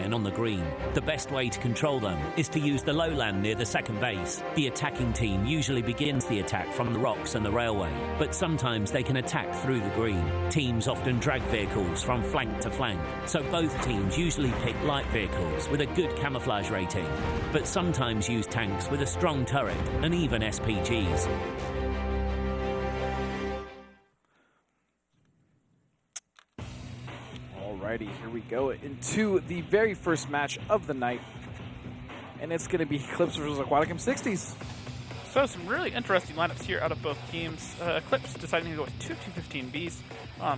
and on the green. The best way to control them is to use the lowland near the second base. The attacking team usually begins the attack from the rocks and the railway, but sometimes they can attack through the green. Teams often drag vehicles from flank to flank, so both teams usually pick light vehicles with a good camouflage rating, but sometimes use tanks with a strong turret and even SPGs. Alrighty, here we go into the very first match of the night, and it's going to be eClipse versus Aquatic AM60s. So some really interesting lineups here out of both teams. eClipse deciding to go with two 215Bs.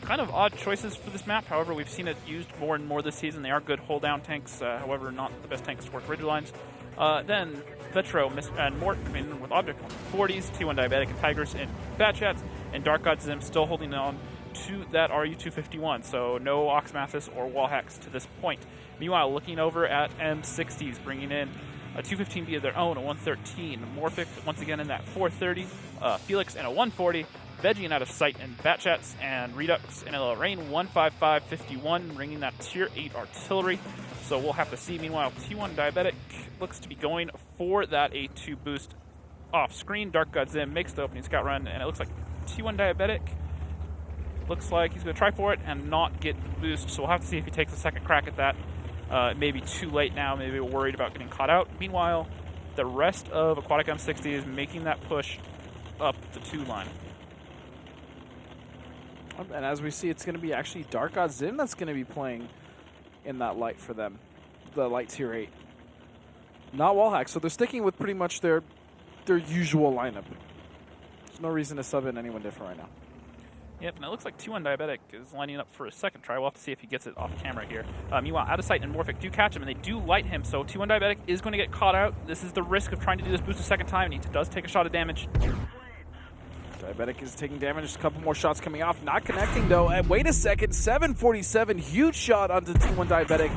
Kind of odd choices for this map. However, we've seen it used more and more this season. They are good hold-down tanks. However, not the best tanks to work ridge lines. Then Vetro and Mort coming in with Object 140s, T1 Diabetic and Tigers and Bad Chats, and Dark God Zim still holding on to that RU-251. So no Oxmathis or wall hacks to this point. Meanwhile, looking over at M60s, bringing in a 215B of their own, a 113. Morphic once again in that 430. Felix and a 140. Vegging out of sight and Batchats and Redux and a Lorraine 155-51, bringing that tier 8 artillery. So we'll have to see. Meanwhile, T1 Diabetic looks to be going for that A2 boost off screen. Dark God Zim makes the opening scout run, and it looks like T1 Diabetic looks like he's going to try for it and not get the boost. So we'll have to see if he takes a second crack at that. Maybe too late now. Maybe we're worried about getting caught out. Meanwhile, the rest of Aquatic M60 is making that push up the 2 line. And as we see, it's going to be actually Dark God Zim that's going to be playing in that light for them, the light tier 8. Not wall hack, so they're sticking with pretty much their usual lineup. There's no reason to sub in anyone different right now. Yep, and it looks like T1 Diabetic is lining up for a second try. We'll have to see if he gets it off camera here. Meanwhile, Out of Sight and Morphic do catch him, and they do light him, so T1 Diabetic is going to get caught out. This is the risk of trying to do this boost a second time, and he does take a shot of damage. Diabetic is taking damage. Just a couple more shots coming off. Not connecting, though. And wait a second. 747. Huge shot onto T1 Diabetic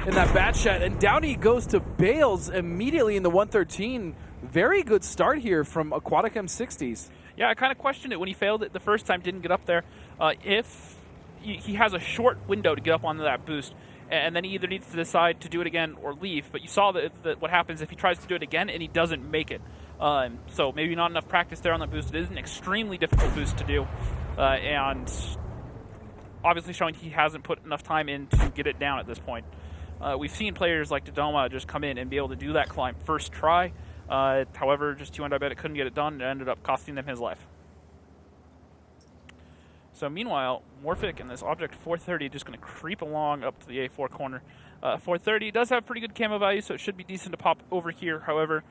in that bat shot. And down he goes to Bales immediately in the 113. Very good start here from Aquatic M60s. Yeah, I kind of questioned it when he failed it the first time, didn't get up there. If he has a short window to get up onto that boost, and then he either needs to decide to do it again or leave. But you saw that what happens if he tries to do it again and he doesn't make it. So maybe not enough practice there on that boost. It is an extremely difficult boost to do, and obviously showing he hasn't put enough time in to get it down at this point. We've seen players like Dodoma just come in and be able to do that climb first try. However, just T1 Diabetic couldn't get it done, and it ended up costing them his life. So meanwhile, Morphic and this Object 430 just going to creep along up to the A4 corner. 430 does have pretty good camo value, so it should be decent to pop over here. However,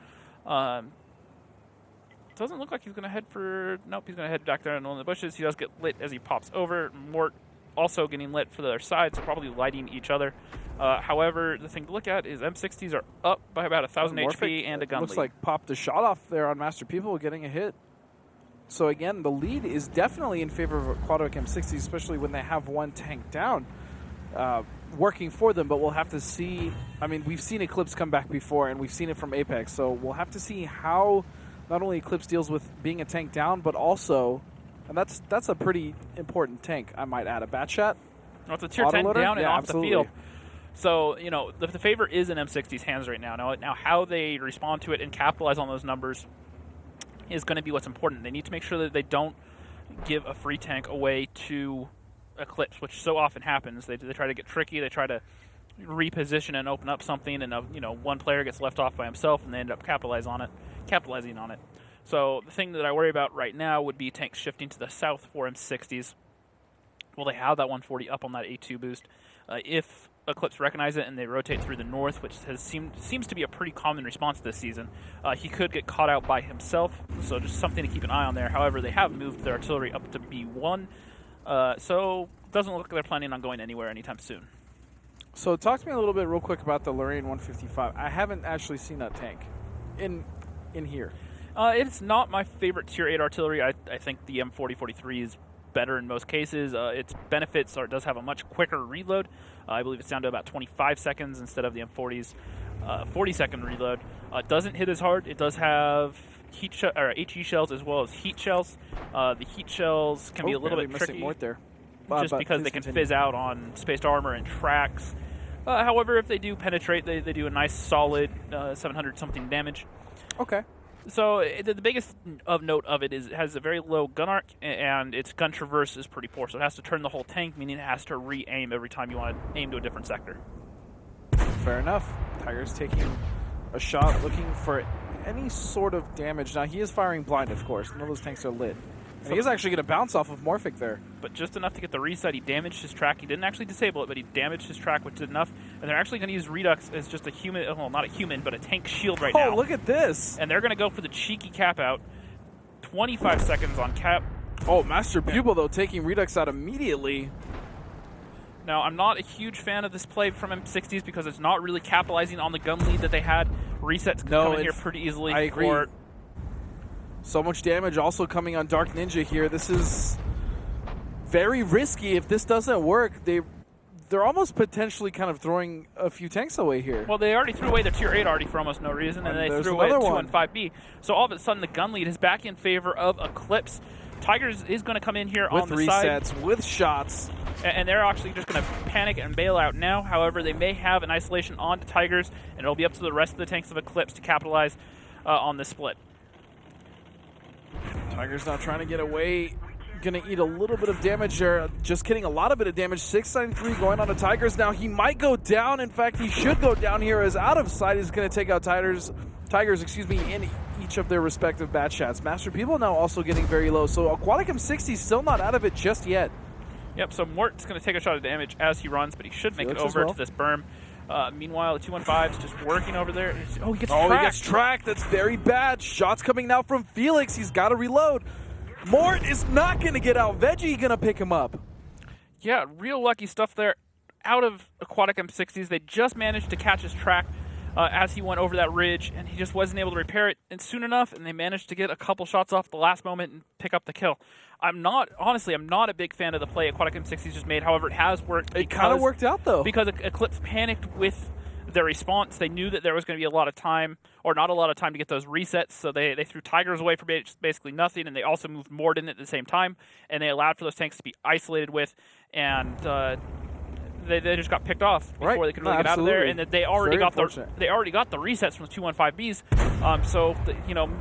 doesn't look like he's going to head for... Nope, he's going to head back there in one of the bushes. He does get lit as he pops over. Mort also getting lit for the other side, so probably lighting each other. However, the thing to look at is M60s are up by about 1,000 HP and a gun looks lead. like popped a shot off there on Master People getting a hit. So again, the lead is definitely in favor of Aquatic M60s, especially when they have one tank down working for them. But we'll have to see. I mean, we've seen eClipse come back before, and we've seen it from Apex. So we'll have to see how not only eClipse deals with being a tank down, but also, and that's a pretty important tank, I might add, a Batchat. Well, it's a tier 10 down and off absolutely. the field. So, you know, the favor is in M60's hands right now. Now, how they respond to it and capitalize on those numbers is going to be what's important. They need to make sure that they don't give a free tank away to eClipse, which so often happens. They try to get tricky. They try to reposition and open up something, and one player gets left off by himself, and they end up capitalizing on it. So the thing that I worry about right now would be tanks shifting to the south for M60s. Well, they have that 140 up on that A2 boost. If eClipse recognize it and they rotate through the north, which seems to be a pretty common response this season, he could get caught out by himself, so just something to keep an eye on there. However, they have moved their artillery up to B1, so it doesn't look like they're planning on going anywhere anytime soon. So talk to me a little bit real quick about the Lorraine 155. I haven't actually seen that tank in here. It's not my favorite tier 8 artillery. I think the M4043 is better in most cases. Its benefits are it does have a much quicker reload. I believe it's down to about 25 seconds instead of the M40's 40-second reload. It doesn't hit as hard. It does have HE shells as well as heat shells. The heat shells can be a little bit tricky there. just because they can fizz out on spaced armor and tracks. However, if they do penetrate, they do a nice solid 700-something damage. Okay. So the biggest of note of it is it has a very low gun arc, and its gun traverse is pretty poor. So it has to turn the whole tank, meaning it has to re-aim every time you want to aim to a different sector. Fair enough. Tiger's taking a shot, looking for any sort of damage. Now, he is firing blind, of course. None of those tanks are lit. And he is actually going to bounce off of Morphic there. But just enough to get the reset. He damaged his track. He didn't actually disable it, but he damaged his track, which did enough. And they're actually going to use Redux as just a human, well, not a human, but a tank shield right now. Oh, look at this. And they're going to go for the cheeky cap out. 25 seconds on cap. Oh, Master Pupil, though, taking Redux out immediately. Now, I'm not a huge fan of this play from AM60s because it's not really capitalizing on the gun lead that they had. Resets can come in here pretty easily. I agree. So much damage also coming on Dark Ninja here. This is very risky. If this doesn't work, they're almost potentially kind of throwing a few tanks away here. Well, they already threw away their tier 8 already for almost no reason, and they threw away 215B. So all of a sudden, the gun lead is back in favor of eClipse. Tigers is going to come in here with on the side. With resets, with shots. And they're actually just going to panic and bail out now. However, they may have an isolation onto Tigers, and it'll be up to the rest of the tanks of eClipse to capitalize on this split. Tigers now trying to get away. Going to eat a little bit of damage there. Just kidding, a lot of bit of damage. 693 going on to Tigers. Now he might go down. In fact, he should go down here as out of sight is going to take out Tigers, in each of their respective bat shots. Master People now also getting very low. So Aquatic M60 still not out of it just yet. Yep, so Mort's going to take a shot of damage as he runs, but he should make it over to this berm. Meanwhile, the 215's just working over there. Oh, he gets tracked. He gets tracked. That's very bad. Shots coming now from Felix. He's got to reload. Mort is not going to get out. Veggie going to pick him up. Yeah, real lucky stuff there. Out of Aquatic M60s, they just managed to catch his track as he went over that ridge, and he just wasn't able to repair it soon enough, and they managed to get a couple shots off the last moment and pick up the kill. I'm not a big fan of the play Aquatic M60s just made. However, it has worked. It kind of worked out, though. Because eClipse panicked with their response. They knew that there was going to be a lot of time, or not a lot of time to get those resets, so they threw Tigers away for basically nothing, and they also moved Mort in at the same time, and they allowed for those tanks to be isolated with, and they just got picked off before they could really get out of there, and they already got the resets from the 215Bs. So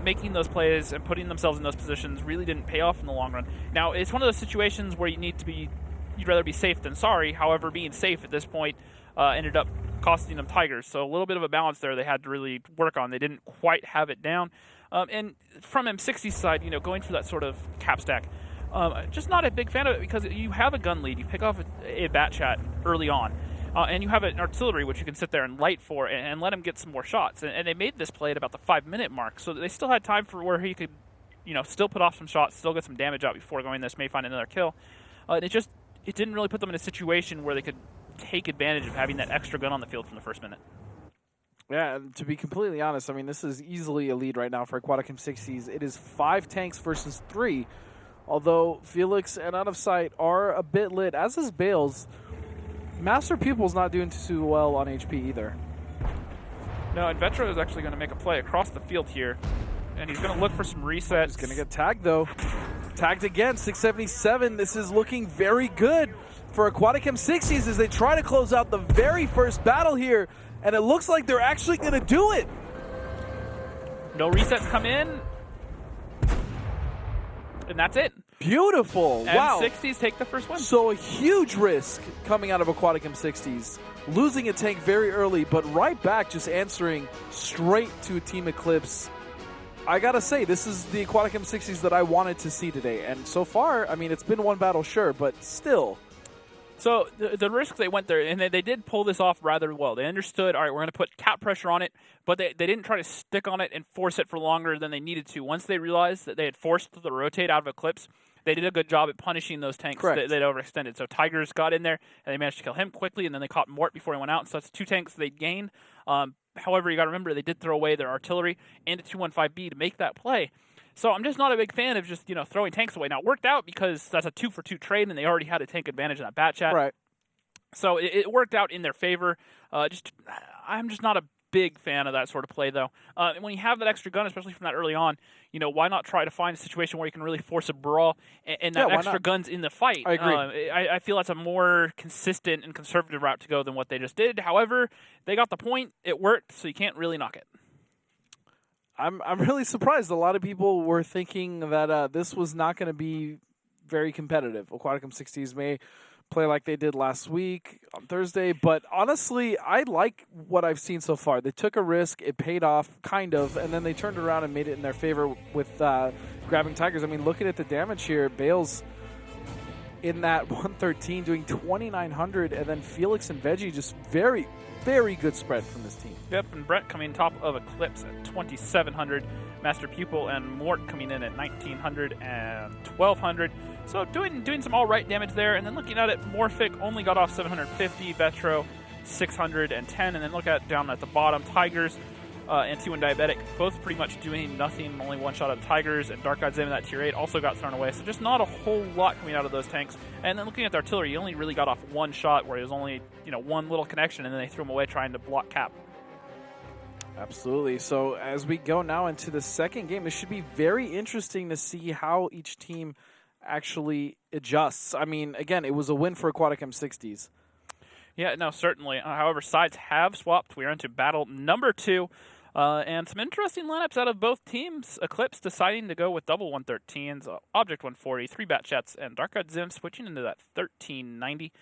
making those plays and putting themselves in those positions really didn't pay off in the long run. Now it's one of those situations where you'd rather be safe than sorry. However, being safe at this point ended up costing them Tigers. So a little bit of a balance there they had to really work on. They didn't quite have it down. And from M60's side, going for that sort of cap stack. Just not a big fan of it because you have a gun lead. You pick off a bat chat early on, and you have an artillery which you can sit there and light for and let him get some more shots. And they made this play at about the 5-minute mark, so they still had time for where he could, still put off some shots, still get some damage out before going this, may find another kill. And it didn't really put them in a situation where they could take advantage of having that extra gun on the field from the first minute. Yeah, and to be completely honest, I mean, this is easily a lead right now for Aquatic M60s. It is 5 tanks versus 3. Although Felix and Out of Sight are a bit lit, as is Bales. Master Pupil's not doing too well on HP either. No, and Vetro is actually going to make a play across the field here. And he's going to look for some resets. He's going to get tagged, though. Tagged again, 677. This is looking very good for Aquatic M60s as they try to close out the very first battle here. And it looks like they're actually going to do it. No resets come in. And that's it. Beautiful. Wow. M60s take the first win. So a huge risk coming out of Aquatic M60s. Losing a tank very early, but right back just answering straight to Team eClipse. I got to say, this is the Aquatic M60s that I wanted to see today. And so far, I mean, it's been one battle, sure, but still. So the risk they went there, and they did pull this off rather well. They understood, all right, we're going to put cap pressure on it, but they didn't try to stick on it and force it for longer than they needed to. Once they realized that they had forced the rotate out of eClipse, they did a good job at punishing those tanks that overextended. So Tigers got in there, and they managed to kill him quickly, and then they caught Mort before he went out. So that's 2 tanks they gained. However, you got to remember, they did throw away their artillery and a 215B to make that play. So I'm just not a big fan of just, throwing tanks away. Now, it worked out because that's a 2-for-2 trade, and they already had a tank advantage in that bat chat. Right. So it worked out in their favor. I'm just not a big fan of that sort of play, though. And when you have that extra gun, especially from that early on, why not try to find a situation where you can really force a brawl and that extra gun's in the fight? I agree. I feel that's a more consistent and conservative route to go than what they just did. However, they got the point. It worked, so you can't really knock it. I'm really surprised. A lot of people were thinking that this was not going to be very competitive. Aquatic M60s may play like they did last week on Thursday, but honestly, I like what I've seen so far. They took a risk, it paid off, kind of, and then they turned around and made it in their favor with grabbing Tigers. I mean, looking at the damage here, Bales in that 113 doing 2,900, and then Felix and Veggie just very, very good spread from this team. Yep, and Brett coming top of eClipse at 2,700. Master Pupil and Mort coming in at 1,900 and 1,200. So doing some all right damage there. And then looking at it, Morphic only got off 750, Vetro 610. And then look at down at the bottom, Tigers and T1 Diabetic, both pretty much doing nothing, only one shot at Tigers. And Dark God's Zim in that tier 8 also got thrown away. So just not a whole lot coming out of those tanks. And then looking at the artillery, he only really got off one shot where it was only one little connection, and then they threw him away trying to block cap. Absolutely. So as we go now into the second game, it should be very interesting to see how each team actually adjusts. I mean, again, it was a win for Aquatic M60s. Yeah, no, certainly. However, sides have swapped. We are into battle number 2. And some interesting lineups out of both teams. eClipse deciding to go with double 113s, Object 140, 3-bat jets, and Dark God Zim switching into that 1390.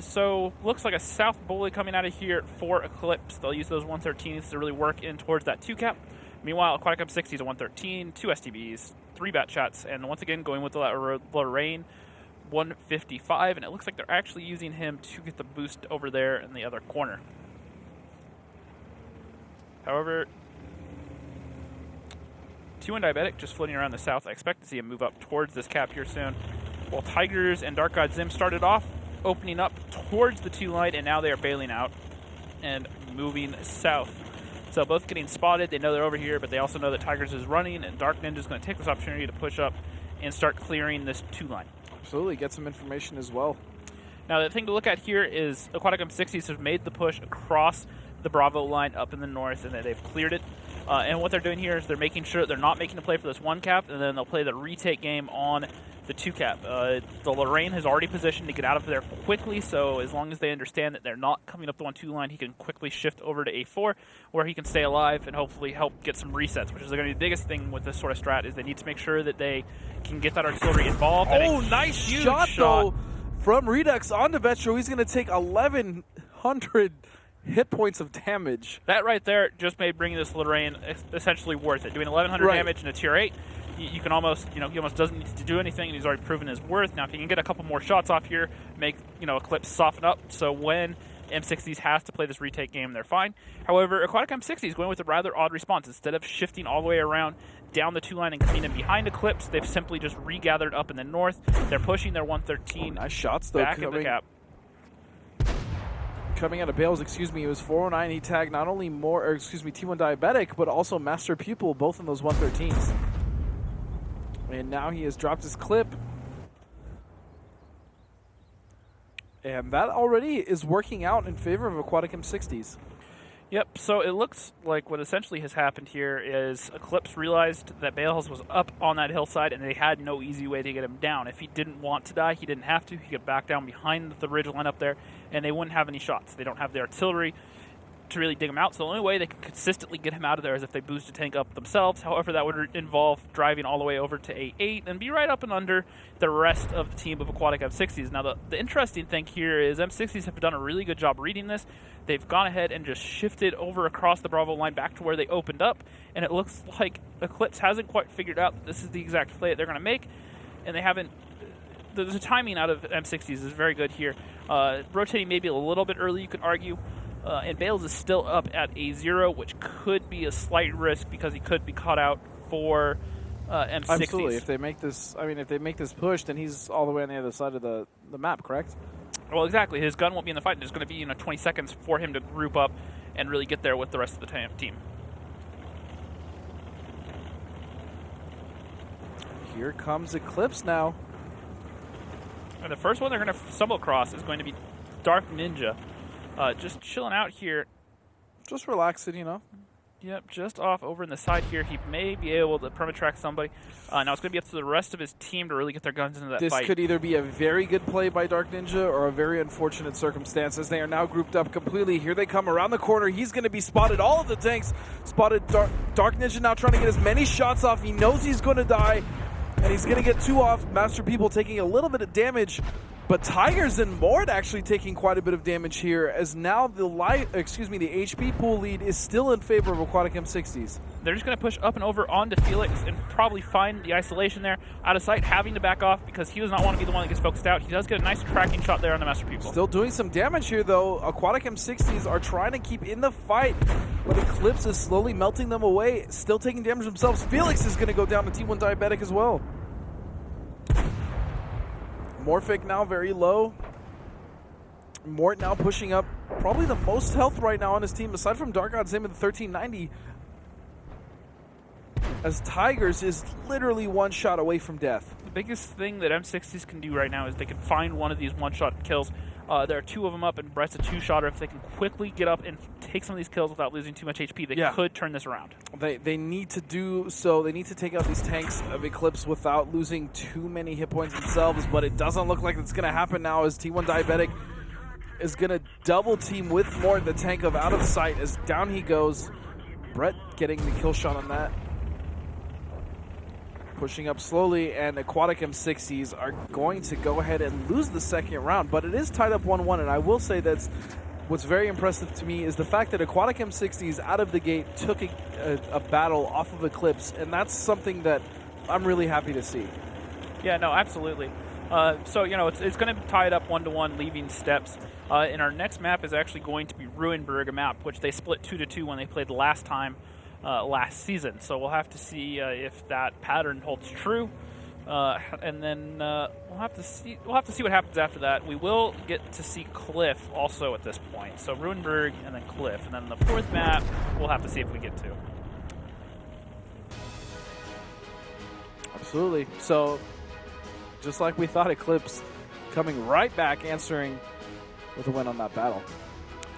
So looks like a South Bully coming out of here for eClipse. They'll use those 113s to really work in towards that 2-cap. Meanwhile, Aquatic M60s a 113, 2 STBs, 3-bat shots, and once again going with the Lorraine 155, and it looks like they're actually using him to get the boost over there in the other corner. However, T1 Diabetic just floating around the south. I expect to see him move up towards this cap here soon. While Tigers and Dark God Zim started off opening up towards the 2 line, and now they are bailing out and moving south. So both getting spotted. They know they're over here, but they also know that Tigers is running, and Dark Ninja is going to take this opportunity to push up and start clearing this 2 line. Absolutely. Get some information as well. Now, the thing to look at here is Aquatic M60s have made the push across the Bravo line up in the north, and that they've cleared it. And what they're doing here is they're making sure they're not making a play for this 1 cap, and then they'll play the retake game on the 2 cap. The Lorraine has already positioned to get out of there quickly, so as long as they understand that they're not coming up the 1-2 line, he can quickly shift over to A4, where he can stay alive and hopefully help get some resets, which is going to be the biggest thing with this sort of strat, is they need to make sure that they can get that artillery involved. Oh, nice shot, though, from Redux onto Vetro. He's going to take 1,100 hit points of damage. That right there just made bringing this Lorraine essentially worth it. Doing 1,100 damage in a tier 8, you can almost, he almost doesn't need to do anything, and he's already proven his worth. Now, if he can get a couple more shots off here, make, eClipse soften up, so when M60s has to play this retake game, they're fine. However, Aquatic M60s going with a rather odd response. Instead of shifting all the way around down the 2 line and coming in behind eClipse, they've simply just regathered up in the north. They're pushing their 113 nice shots, though, back in the cap. Coming out of Bales, it was 409. He tagged not only T1 Diabetic, but also Master Pupil, both in those 113s. And now he has dropped his clip. And that already is working out in favor of Aquatic M60s. Yep, so it looks like what essentially has happened here is eClipse realized that Bales was up on that hillside, and they had no easy way to get him down. If he didn't want to die, he didn't have to. He could back down behind the ridge line up there, and they wouldn't have any shots. They don't have the artillery to really dig him out, so the only way they can consistently get him out of there is if they boost a tank up themselves. However, that would involve driving all the way over to A8 and be right up and under the rest of the team of Aquatic M60s. Now, the interesting thing here is M60s have done a really good job reading this. They've gone ahead and just shifted over across the Bravo line back to where they opened up, and it looks like eClipse hasn't quite figured out that this is the exact play that they're going to make, and they haven't. The timing out of M60s is very good here. Rotating maybe a little bit early, you could argue. And Bales is still up at A0, which could be a slight risk because he could be caught out for M60s. Absolutely. If they make this push, then he's all the way on the other side of the map, correct? Well, exactly. His gun won't be in the fight. There's going to be 20 seconds for him to group up and really get there with the rest of the team. Here comes eClipse now. And the first one they're going to stumble across is going to be Dark Ninja. Just chilling out here. Just relax it, Yep, just off over in the side here. He may be able to permatrack somebody. Now it's going to be up to the rest of his team to really get their guns into that This fight. could either be a very good play by Dark Ninja or a very unfortunate circumstance as they are now grouped up completely. Here they come around the corner. He's going to be spotted. All of the tanks spotted. Dark Ninja now trying to get as many shots off. He knows he's going to die, and he's going to get 2 off. Master People taking a little bit of damage. But Tigers and Mort actually taking quite a bit of damage here, as now the HP pool lead is still in favor of Aquatic M60s. They're just going to push up and over onto Felix and probably find the isolation there out of sight, having to back off because he does not want to be the one that gets focused out. He does get a nice tracking shot there on the Master People. Still doing some damage here, though. Aquatic M60s are trying to keep in the fight, but eClipse is slowly melting them away, still taking damage themselves. Felix is going to go down to T1 Diabetic as well. Morphic now very low. Mort now pushing up probably the most health right now on his team, aside from Dark God's Zim at the 1390. As Tigers is literally 1 shot away from death. The biggest thing that M60s can do right now is they can find one of these one-shot kills. There are 2 of them up, and Brett's a 2-shotter. If they can quickly get up and take some of these kills without losing too much HP, they could turn this around. They need to do so. They need to take out these tanks of eClipse without losing too many hit points themselves, but it doesn't look like it's going to happen now as T1 Diabetic is going to double team with Mort, the tank of out of sight, as down he goes. Brett getting the kill shot on that. Pushing up slowly, and Aquatic M60s are going to go ahead and lose the second round, but it is tied up 1-1, and I will say that's what's very impressive to me is the fact that Aquatic M60s out of the gate took a battle off of eClipse, and that's something that I'm really happy to see. Yeah, no, absolutely. So, it's going to tie it up 1-1, leaving steps. And our next map is actually going to be Ruinberg, a map which they split 2-2 when they played the last time. Last season, so we'll have to see if that pattern holds true, and then we'll have to see what happens after that. We will get to see Cliff also at this point, so Ruinberg and then Cliff, and then the 4th map we'll have to see if we get to. Absolutely. So, just like we thought, Eclipse coming right back, answering with a win on that battle.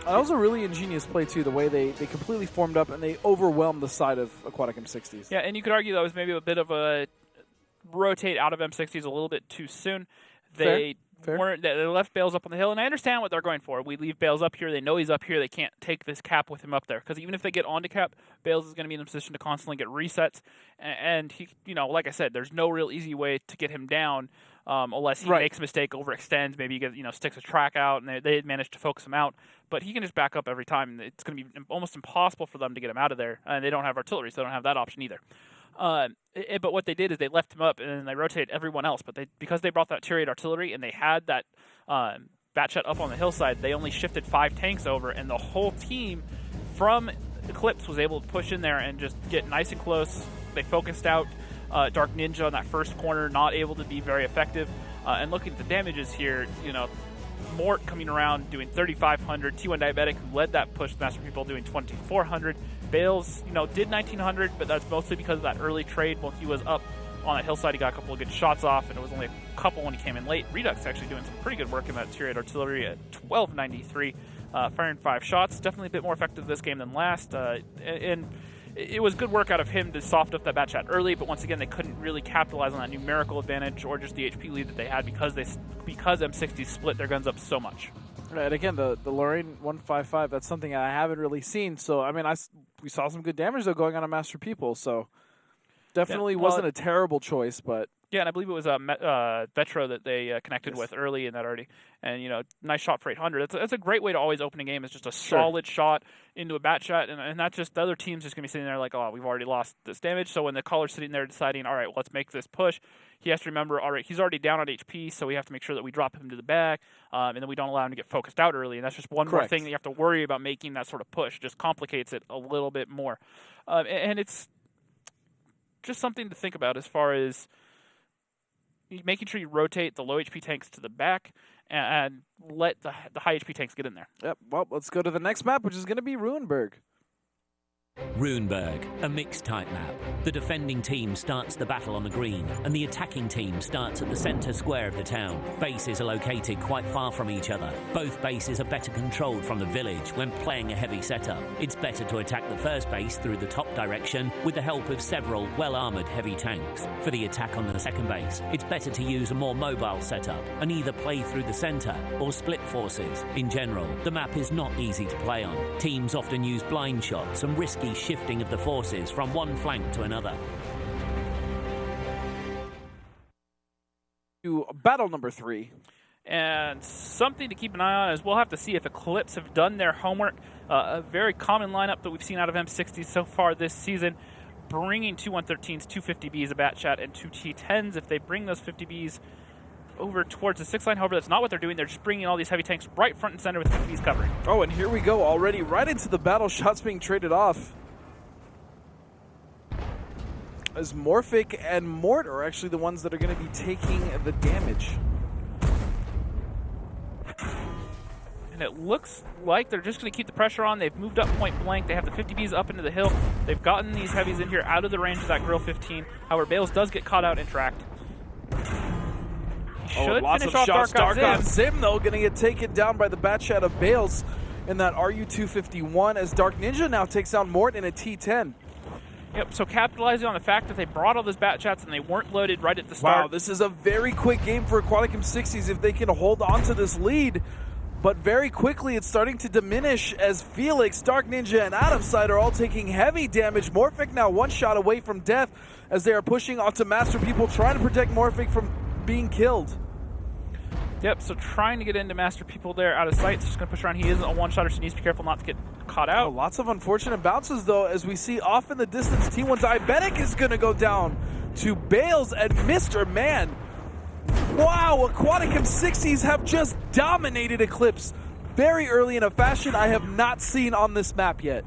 That was a really ingenious play, too, the way they completely formed up and they overwhelmed the side of Aquatic M60s. Yeah, and you could argue that was maybe a bit of a rotate out of M60s a little bit too soon. They left Bales up on the hill, and I understand what they're going for. We leave Bales up here. They know he's up here. They can't take this cap with him up there, because even if they get onto cap, Bales is going to be in a position to constantly get resets. And he, like I said, there's no real easy way to get him down unless he makes a mistake, overextends, maybe he sticks a track out, and they manage to focus him out. But he can just back up every time. It's going to be almost impossible for them to get him out of there. And they don't have artillery, so they don't have that option either. But what they did is they left him up and then they rotated everyone else. But because they brought that tier 8 artillery and they had that batchet up on the hillside, they only shifted 5 tanks over, and the whole team from Eclipse was able to push in there and just get nice and close. They focused out Dark Ninja on that first corner, not able to be very effective. And looking at the damages here, Mort coming around doing 3,500. T1 Diabetic, who led that push, Master People doing 2,400. Bales, did 1,900, but that's mostly because of that early trade. While he was up on that hillside, he got a couple of good shots off, and it was only a couple when he came in late. Redux actually doing some pretty good work in that tier 8 artillery at 1,293, firing 5 shots. Definitely a bit more effective this game than last. And it was good work out of him to soft up that bat chat early, but once again, they couldn't really capitalize on that numerical advantage or just the HP lead that they had because M60 split their guns up so much. Right, again, the Lorraine 155, that's something I haven't really seen. So, we saw some good damage, though, going on a Master People, so definitely wasn't a terrible choice, but... Yeah, and I believe it was Vetro that they connected with early in that already. And, nice shot for 800. That's a great way to always open a game, is just a solid shot into a bat shot. And that's just, the other team's just going to be sitting there like, oh, we've already lost this damage. So when the caller's sitting there deciding, all right, well, let's make this push, he has to remember, all right, he's already down on HP, so we have to make sure that we drop him to the back, and then we don't allow him to get focused out early. And that's just one more thing that you have to worry about making that sort of push. It just complicates it a little bit more. And it's just something to think about as far as making sure you rotate the low HP tanks to the back and let the high HP tanks get in there. Yep. Well, let's go to the next map, which is going to be Ruinberg. Ruinberg, a mixed-type map. The defending team starts the battle on the green, and the attacking team starts at the centre square of the town. Bases are located quite far from each other. Both bases are better controlled from the village when playing a heavy setup. It's better to attack the first base through the top direction with the help of several well-armoured heavy tanks. For the attack on the second base, it's better to use a more mobile setup and either play through the centre or split forces. In general, the map is not easy to play on. Teams often use blind shots and risky shifting of the forces from one flank to another. To battle number 3. And something to keep an eye on is we'll have to see if eClipse have done their homework. A very common lineup that we've seen out of M60s so far this season, bringing two 113s, two 50Bs, a bat chat, and two T10s. If they bring those 50Bs over towards the 6 line, however, that's not what they're doing. They're just bringing all these heavy tanks right front and center with 50Bs covering. Oh, and here we go already, right into the battle. Shots being traded off. As Morphic and Mort are actually the ones that are going to be taking the damage. And it looks like they're just going to keep the pressure on. They've moved up point blank. They have the 50Bs up into the hill. They've gotten these heavies in here out of the range of that Grill 15. However, Bales does get caught out in track. Should lots finish of off shots. Dark Dark Zim, though, going to get taken down by the bat chat of Bales in that RU-251 as Dark Ninja now takes down Mort in a T10. Yep, so capitalizing on the fact that they brought all those bat chats and they weren't loaded right at the start. Wow, this is a very quick game for Aquatic M60s if they can hold on to this lead. But very quickly, it's starting to diminish as Felix, Dark Ninja, and Adamside are all taking heavy damage. Morphic now one shot away from death as they are pushing onto Master People, trying to protect Morphic from being killed. Yep, so trying to get into Master People there out of sight. So just going to push around. He isn't a one-shotter, so he needs to be careful not to get caught out. Oh, lots of unfortunate bounces, though, as we see off in the distance. T1 Diabetic is going to go down to Bales and Mr. Man. Wow, Aquatic M60s have just dominated eClipse very early in a fashion I have not seen on this map yet.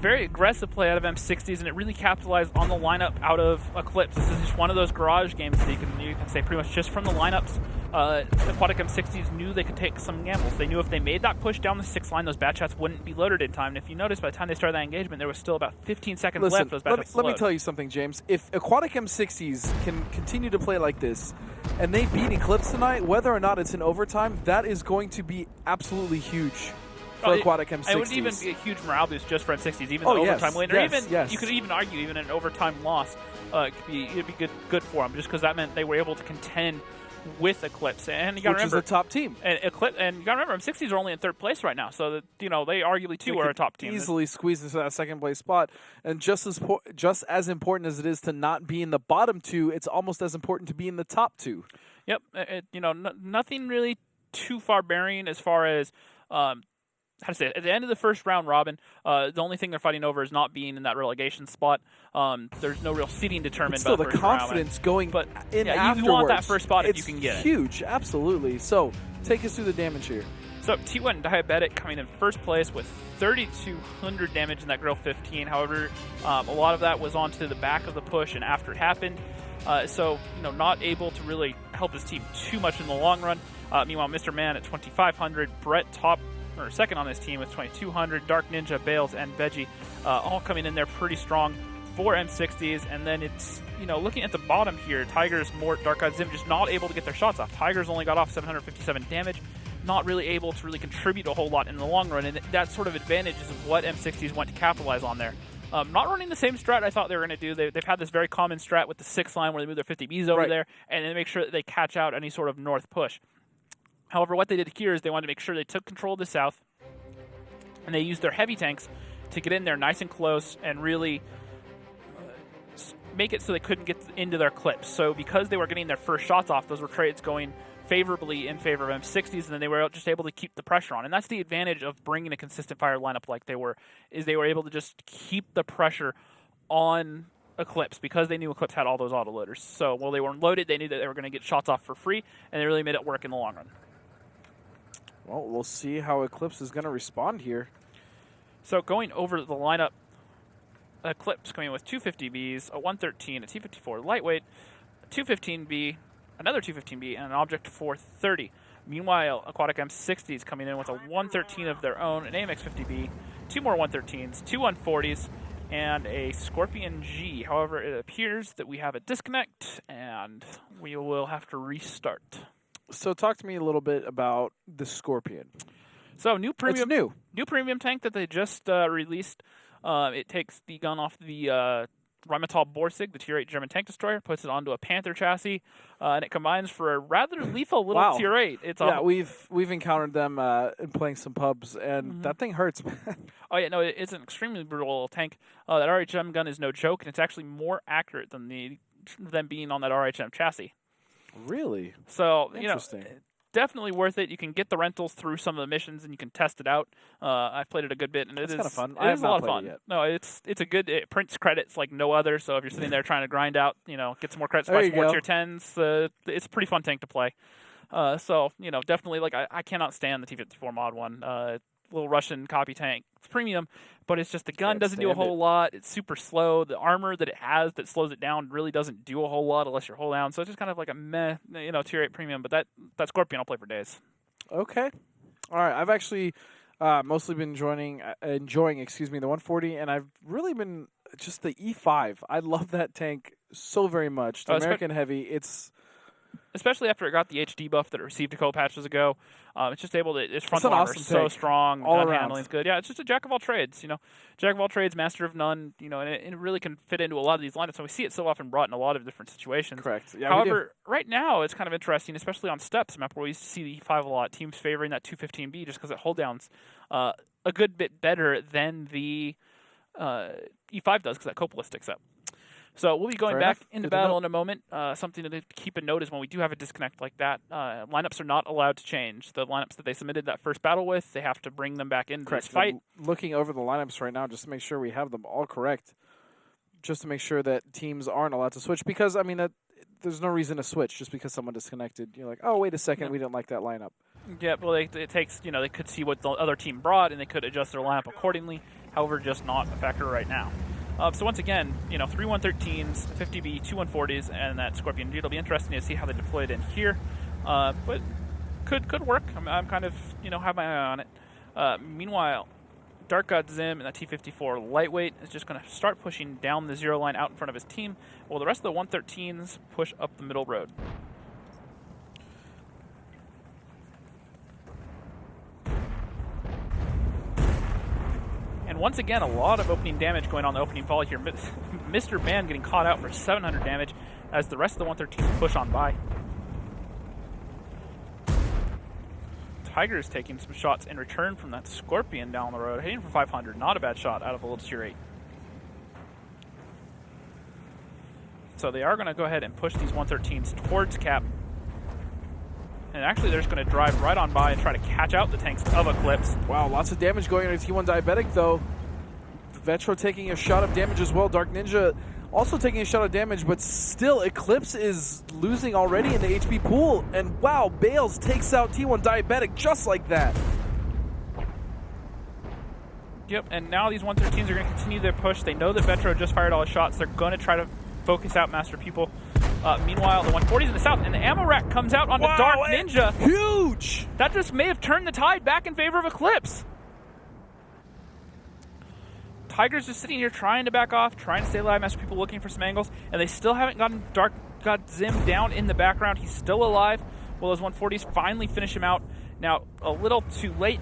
Very aggressive play out of M60s, and it really capitalized on the lineup out of eClipse. This is just one of those garage games that you can say pretty much just from the lineups. Aquatic M60s knew they could take some gambles. They knew if they made that push down the 6 line, those bat chats wouldn't be loaded in time. And if you notice, by the time they started that engagement, there was still about 15 seconds left. Those bat chats let me tell you something, James. If Aquatic M60s can continue to play like this, and they beat eClipse tonight, whether or not it's in overtime, that is going to be absolutely huge for Aquatic M60s. It would even be a huge morale boost just for M60s, even the overtime win. Or you could even argue even an overtime loss it'd be good for them, just because that meant they were able to contend with eClipse. And you got to remember, is a top team. And Eclipse, and you got to remember, M60s are only in 3rd place right now, so that, they arguably too are a top team. Easily squeeze into that 2nd place spot. And just as important as it is to not be in the bottom 2, it's almost as important to be in the top 2. Yep. Nothing really too far bearing as far as how to say it. At the end of the first round robin, the only thing they're fighting over is not being in that relegation spot. There's no real seeding determined. Still, by the first confidence round. going but in afterwards. You want that first spot if you can get it. It's huge, absolutely. So, take us through the damage here. So, T1 Diabetic coming in 1st place with 3,200 damage in that Grill 15. However, a lot of that was onto the back of the push and after it happened. So, not able to really help his team too much in the long run. Meanwhile, Mr. Man at 2,500, Brett second on this team with 2,200, Dark Ninja, Bales, and Veggie all coming in there pretty strong for M60s. And then it's, looking at the bottom here, Tigers, Mort, Dark God Zim just not able to get their shots off. Tigers only got off 757 damage, not really able to really contribute a whole lot in the long run. And that sort of advantage is what M60s want to capitalize on there. Not running the same strat I thought they were going to do. They've had this very common strat with the 6 line where they move their 50Bs over there and then make sure that they catch out any sort of north push. However, what they did here is they wanted to make sure they took control of the south, and they used their heavy tanks to get in there nice and close and really make it so they couldn't get into their clips. So because they were getting their first shots off, those were trades going favorably in favor of M60s, and then they were just able to keep the pressure on. And that's the advantage of bringing a consistent fire lineup like they were, is they were able to just keep the pressure on eClipse because they knew eClipse had all those autoloaders. So while they weren't loaded, they knew that they were going to get shots off for free, and they really made it work in the long run. Well, we'll see how eClipse is going to respond here. So going over the lineup, eClipse coming in with 250Bs, a 113, a T54 lightweight, a 215B, another 215B, and an Object 430. Meanwhile, Aquatic M60s coming in with a 113 of their own, an AMX50B, 2 more 113s, 2 140s, and a Scorpion G. However, it appears that we have a disconnect, and we will have to restart. So talk to me a little bit about the Scorpion. So new premium, It's new. New premium tank that they just released. It takes the gun off the Rheinmetall Borsig, the Tier 8 German tank destroyer, puts it onto a Panther chassis, and it combines for a rather lethal little Wow. Tier 8. It's we've encountered them in playing some pubs, and that thing hurts, man. Oh yeah, no, it's an extremely brutal little tank. That RHM gun is no joke, and it's actually more accurate than being on that RHM chassis. Really? So Interesting. Definitely worth it. You can get the rentals through some of the missions, and you can test it out. I've played it a good bit, and It's kind of fun. It I is have a lot not of fun. played it yet. No, it prints credits like no other. So if you're sitting there trying to grind out, get some more credits, There buy you some more go. tier 10s. It's a pretty fun tank to play. So definitely I cannot stand the T-54 Mod 1. Little Russian copy tank. It's premium, but it's just the gun Can't doesn't do a stand whole lot. It's super slow. The armor that it has that slows it down really doesn't do a whole lot unless you're hold down. So it's just kind of like a meh, Tier 8 premium. But that Scorpion I'll play for days. Okay. All right. I've actually mostly been enjoying the 140, and I've really been just the E5. I love that tank so very much. The American Heavy, especially after it got the HD buff that it received a couple patches ago. It's just able to, its frontal armor is awesome so tank. strong, All gun around. handling is good. Yeah, it's just a jack of all trades, Jack of all trades, master of none, and it really can fit into a lot of these lineups. And we see it so often brought in a lot of different situations. Correct. Yeah, However, right now it's kind of interesting, especially on steps, a map where we used to see the E5 a lot, teams favoring that 215B just because it hold downs a good bit better than the E5 does because that Coppola sticks up. So we'll be going Fair back enough. into Good to battle know. in a moment. Something to keep a note is when we do have a disconnect like that, lineups are not allowed to change. The lineups that they submitted that first battle with, they have to bring them back into this fight. I'm looking over the lineups right now just to make sure we have them all correct, just to make sure that teams aren't allowed to switch. Because, there's no reason to switch just because someone disconnected. You're like, oh, wait a second, we didn't like that lineup. Yeah, well, it takes, they could see what the other team brought, and they could adjust their lineup accordingly. However, just not a factor right now. So once again, 3 113s, 50B, 2 140s, and that Scorpion G. It'll be interesting to see how they deploy it in here. But could work. I'm kind of, have my eye on it. Meanwhile, Dark God Zim and that T-54 lightweight is just going to start pushing down the zero line out in front of his team, while the rest of the 113s push up the middle road. And once again, a lot of opening damage going on the opening volley here. Mr. Man getting caught out for 700 damage as the rest of the 113s push on by. Tiger's taking some shots in return from that Scorpion down the road, hitting for 500. Not a bad shot out of a little Tier 8. So they are going to go ahead and push these 113s towards Cap. And actually, they're just going to drive right on by and try to catch out the tanks of eClipse. Wow, lots of damage going on to T1 Diabetic, though. Vetro taking a shot of damage as well. Dark Ninja also taking a shot of damage, but still, eClipse is losing already in the HP pool. And wow, Bales takes out T1 Diabetic just like that. Yep, and now these 113s are going to continue their push. They know that Vetro just fired all his shots. They're going to try to focus out Master Pupil. Meanwhile, the 140s in the south, and the ammo rack comes out onto Dark Ninja. Huge! That just may have turned the tide back in favor of eClipse. Tiger's just sitting here trying to back off, trying to stay alive. Master Pupil looking for some angles, and they still haven't gotten Dark God Zim down in the background. He's still alive. Well, those 140s finally finish him out. Now, a little too late.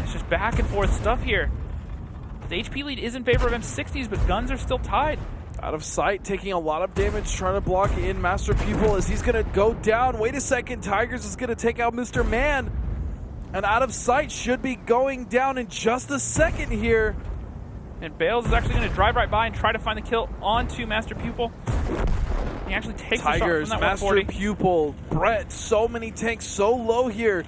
It's just back and forth stuff here. The HP lead is in favor of AM60s, but guns are still tied. Out of sight, taking a lot of damage, trying to block in Master Pupil as he's going to go down. Wait a second, Tigers is going to take out Mr. Man. And out of sight should be going down in just a second here. And Bales is actually going to drive right by and try to find the kill onto Master Pupil. He actually takes Tigers, the shot from that Master 140. Pupil, Brett, so many tanks so low here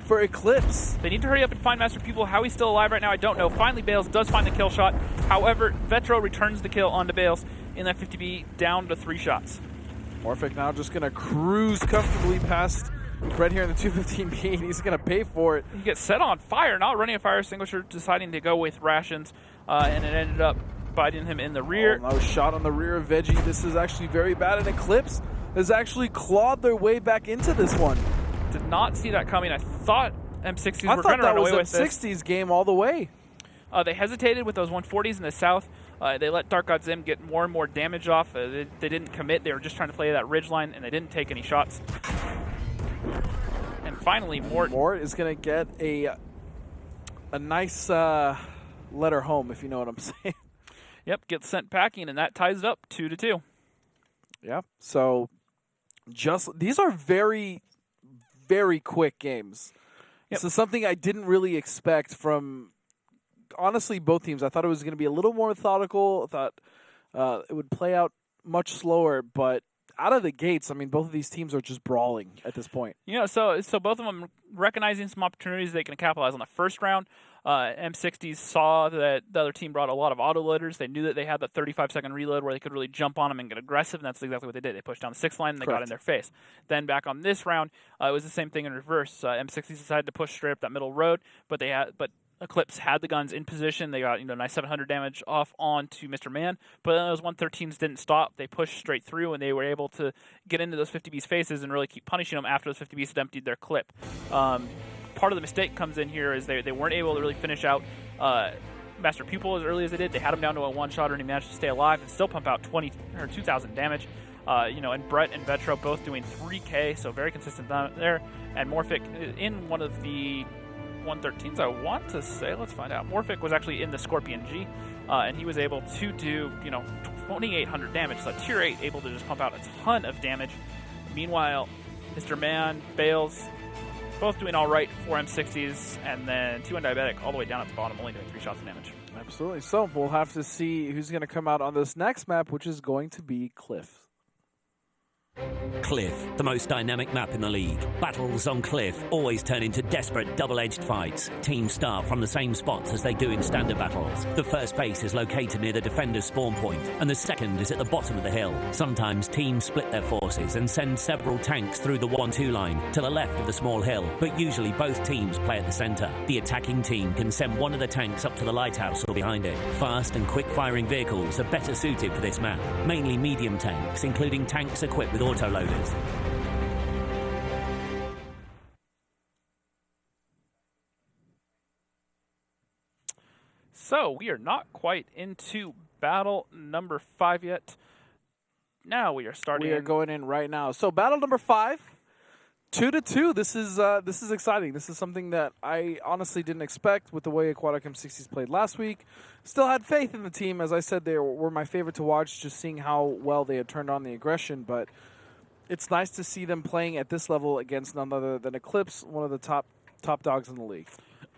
for eClipse. They need to hurry up and find Master Pupil. How he's still alive right now, I don't know. Finally, Bales does find the kill shot. However, Vetro returns the kill onto Bales in that 50B down to 3 shots. Morphic now just going to cruise comfortably past Brett here in the 215B, and he's going to pay for it. He gets set on fire, not running a fire extinguisher, deciding to go with rations, and it ended up biting him in the rear. Oh, no, shot on the rear of Veggie. This is actually very bad, and eClipse has actually clawed their way back into this one. Did not see that coming. I thought M60s I were thought trying to that run was away with this. M60s game all the way. They hesitated with those 140s in the south. They let Dark God Zim get more and more damage off. They didn't commit. They were just trying to play that ridge line, and they didn't take any shots. And finally, Mort is going to get a nice letter home, if you know what I'm saying. Yep, gets sent packing, and that ties it up 2-2. Yeah, so these are very, very quick games. Yep. This is something I didn't really expect from, honestly, both teams. I thought it was going to be a little more methodical. I thought it would play out much slower, but out of the gates, I mean, both of these teams are just brawling at this point. Yeah, so both of them recognizing some opportunities they can capitalize on. The first round, M60s saw that the other team brought a lot of autoloaders. They knew that they had that 35-second reload where they could really jump on them and get aggressive, and that's exactly what they did. They pushed down the 6th line, and they got in their face. Then back on this round, it was the same thing in reverse. M60s decided to push straight up that middle road, but eClipse had the guns in position. They got nice 700 damage off onto Mr. Man, but then those 113s didn't stop. They pushed straight through, and they were able to get into those 50Bs faces and really keep punishing them after those 50Bs had emptied their clip. Part of the mistake comes in here is they weren't able to really finish out Master Pupil as early as they did. They had him down to a one-shotter, and he managed to stay alive and still pump out 2,000 damage. And Brett and Vetro both doing 3K, so very consistent there. And Morphic in one of the 113s, I want to say. Let's find out. Morphic was actually in the Scorpion G, and he was able to do 2,800 damage. So tier 8 able to just pump out a ton of damage. Meanwhile, Mr. Man, Bales, both doing all right for M60s, and then T1 Diabetic all the way down at the bottom, only doing 3 shots of damage. Absolutely. So we'll have to see who's going to come out on this next map, which is going to be Cliff. Cliff, the most dynamic map in the league. Battles on Cliff always turn into desperate double-edged fights. Teams start from the same spots as they do in standard battles. The first base is located near the defender's spawn point, and the second is at the bottom of the hill. Sometimes teams split their forces and send several tanks through the 1-2 line to the left of the small hill, but usually both teams play at the center. The attacking team can send one of the tanks up to the lighthouse or behind it. Fast and quick-firing vehicles are better suited for this map, mainly medium tanks, including tanks equipped with autoloaders. So we are not quite into battle number 5 yet. Now we are starting. We are going in right now. So battle number 5, 2-2. This is exciting. This is something that I honestly didn't expect with the way Aquatic M60s played last week. Still had faith in the team. As I said, they were my favorite to watch, just seeing how well they had turned on the aggression, but it's nice to see them playing at this level against none other than eClipse, one of the top dogs in the league.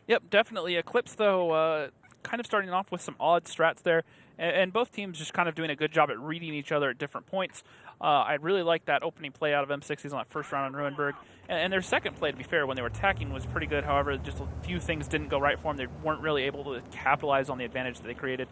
Yep, definitely. eClipse, though, kind of starting off with some odd strats there, and both teams just kind of doing a good job at reading each other at different points. I really liked that opening play out of M60s on that first round on Ruinberg, and their second play, to be fair, when they were attacking was pretty good. However, just a few things didn't go right for them. They weren't really able to capitalize on the advantage that they created.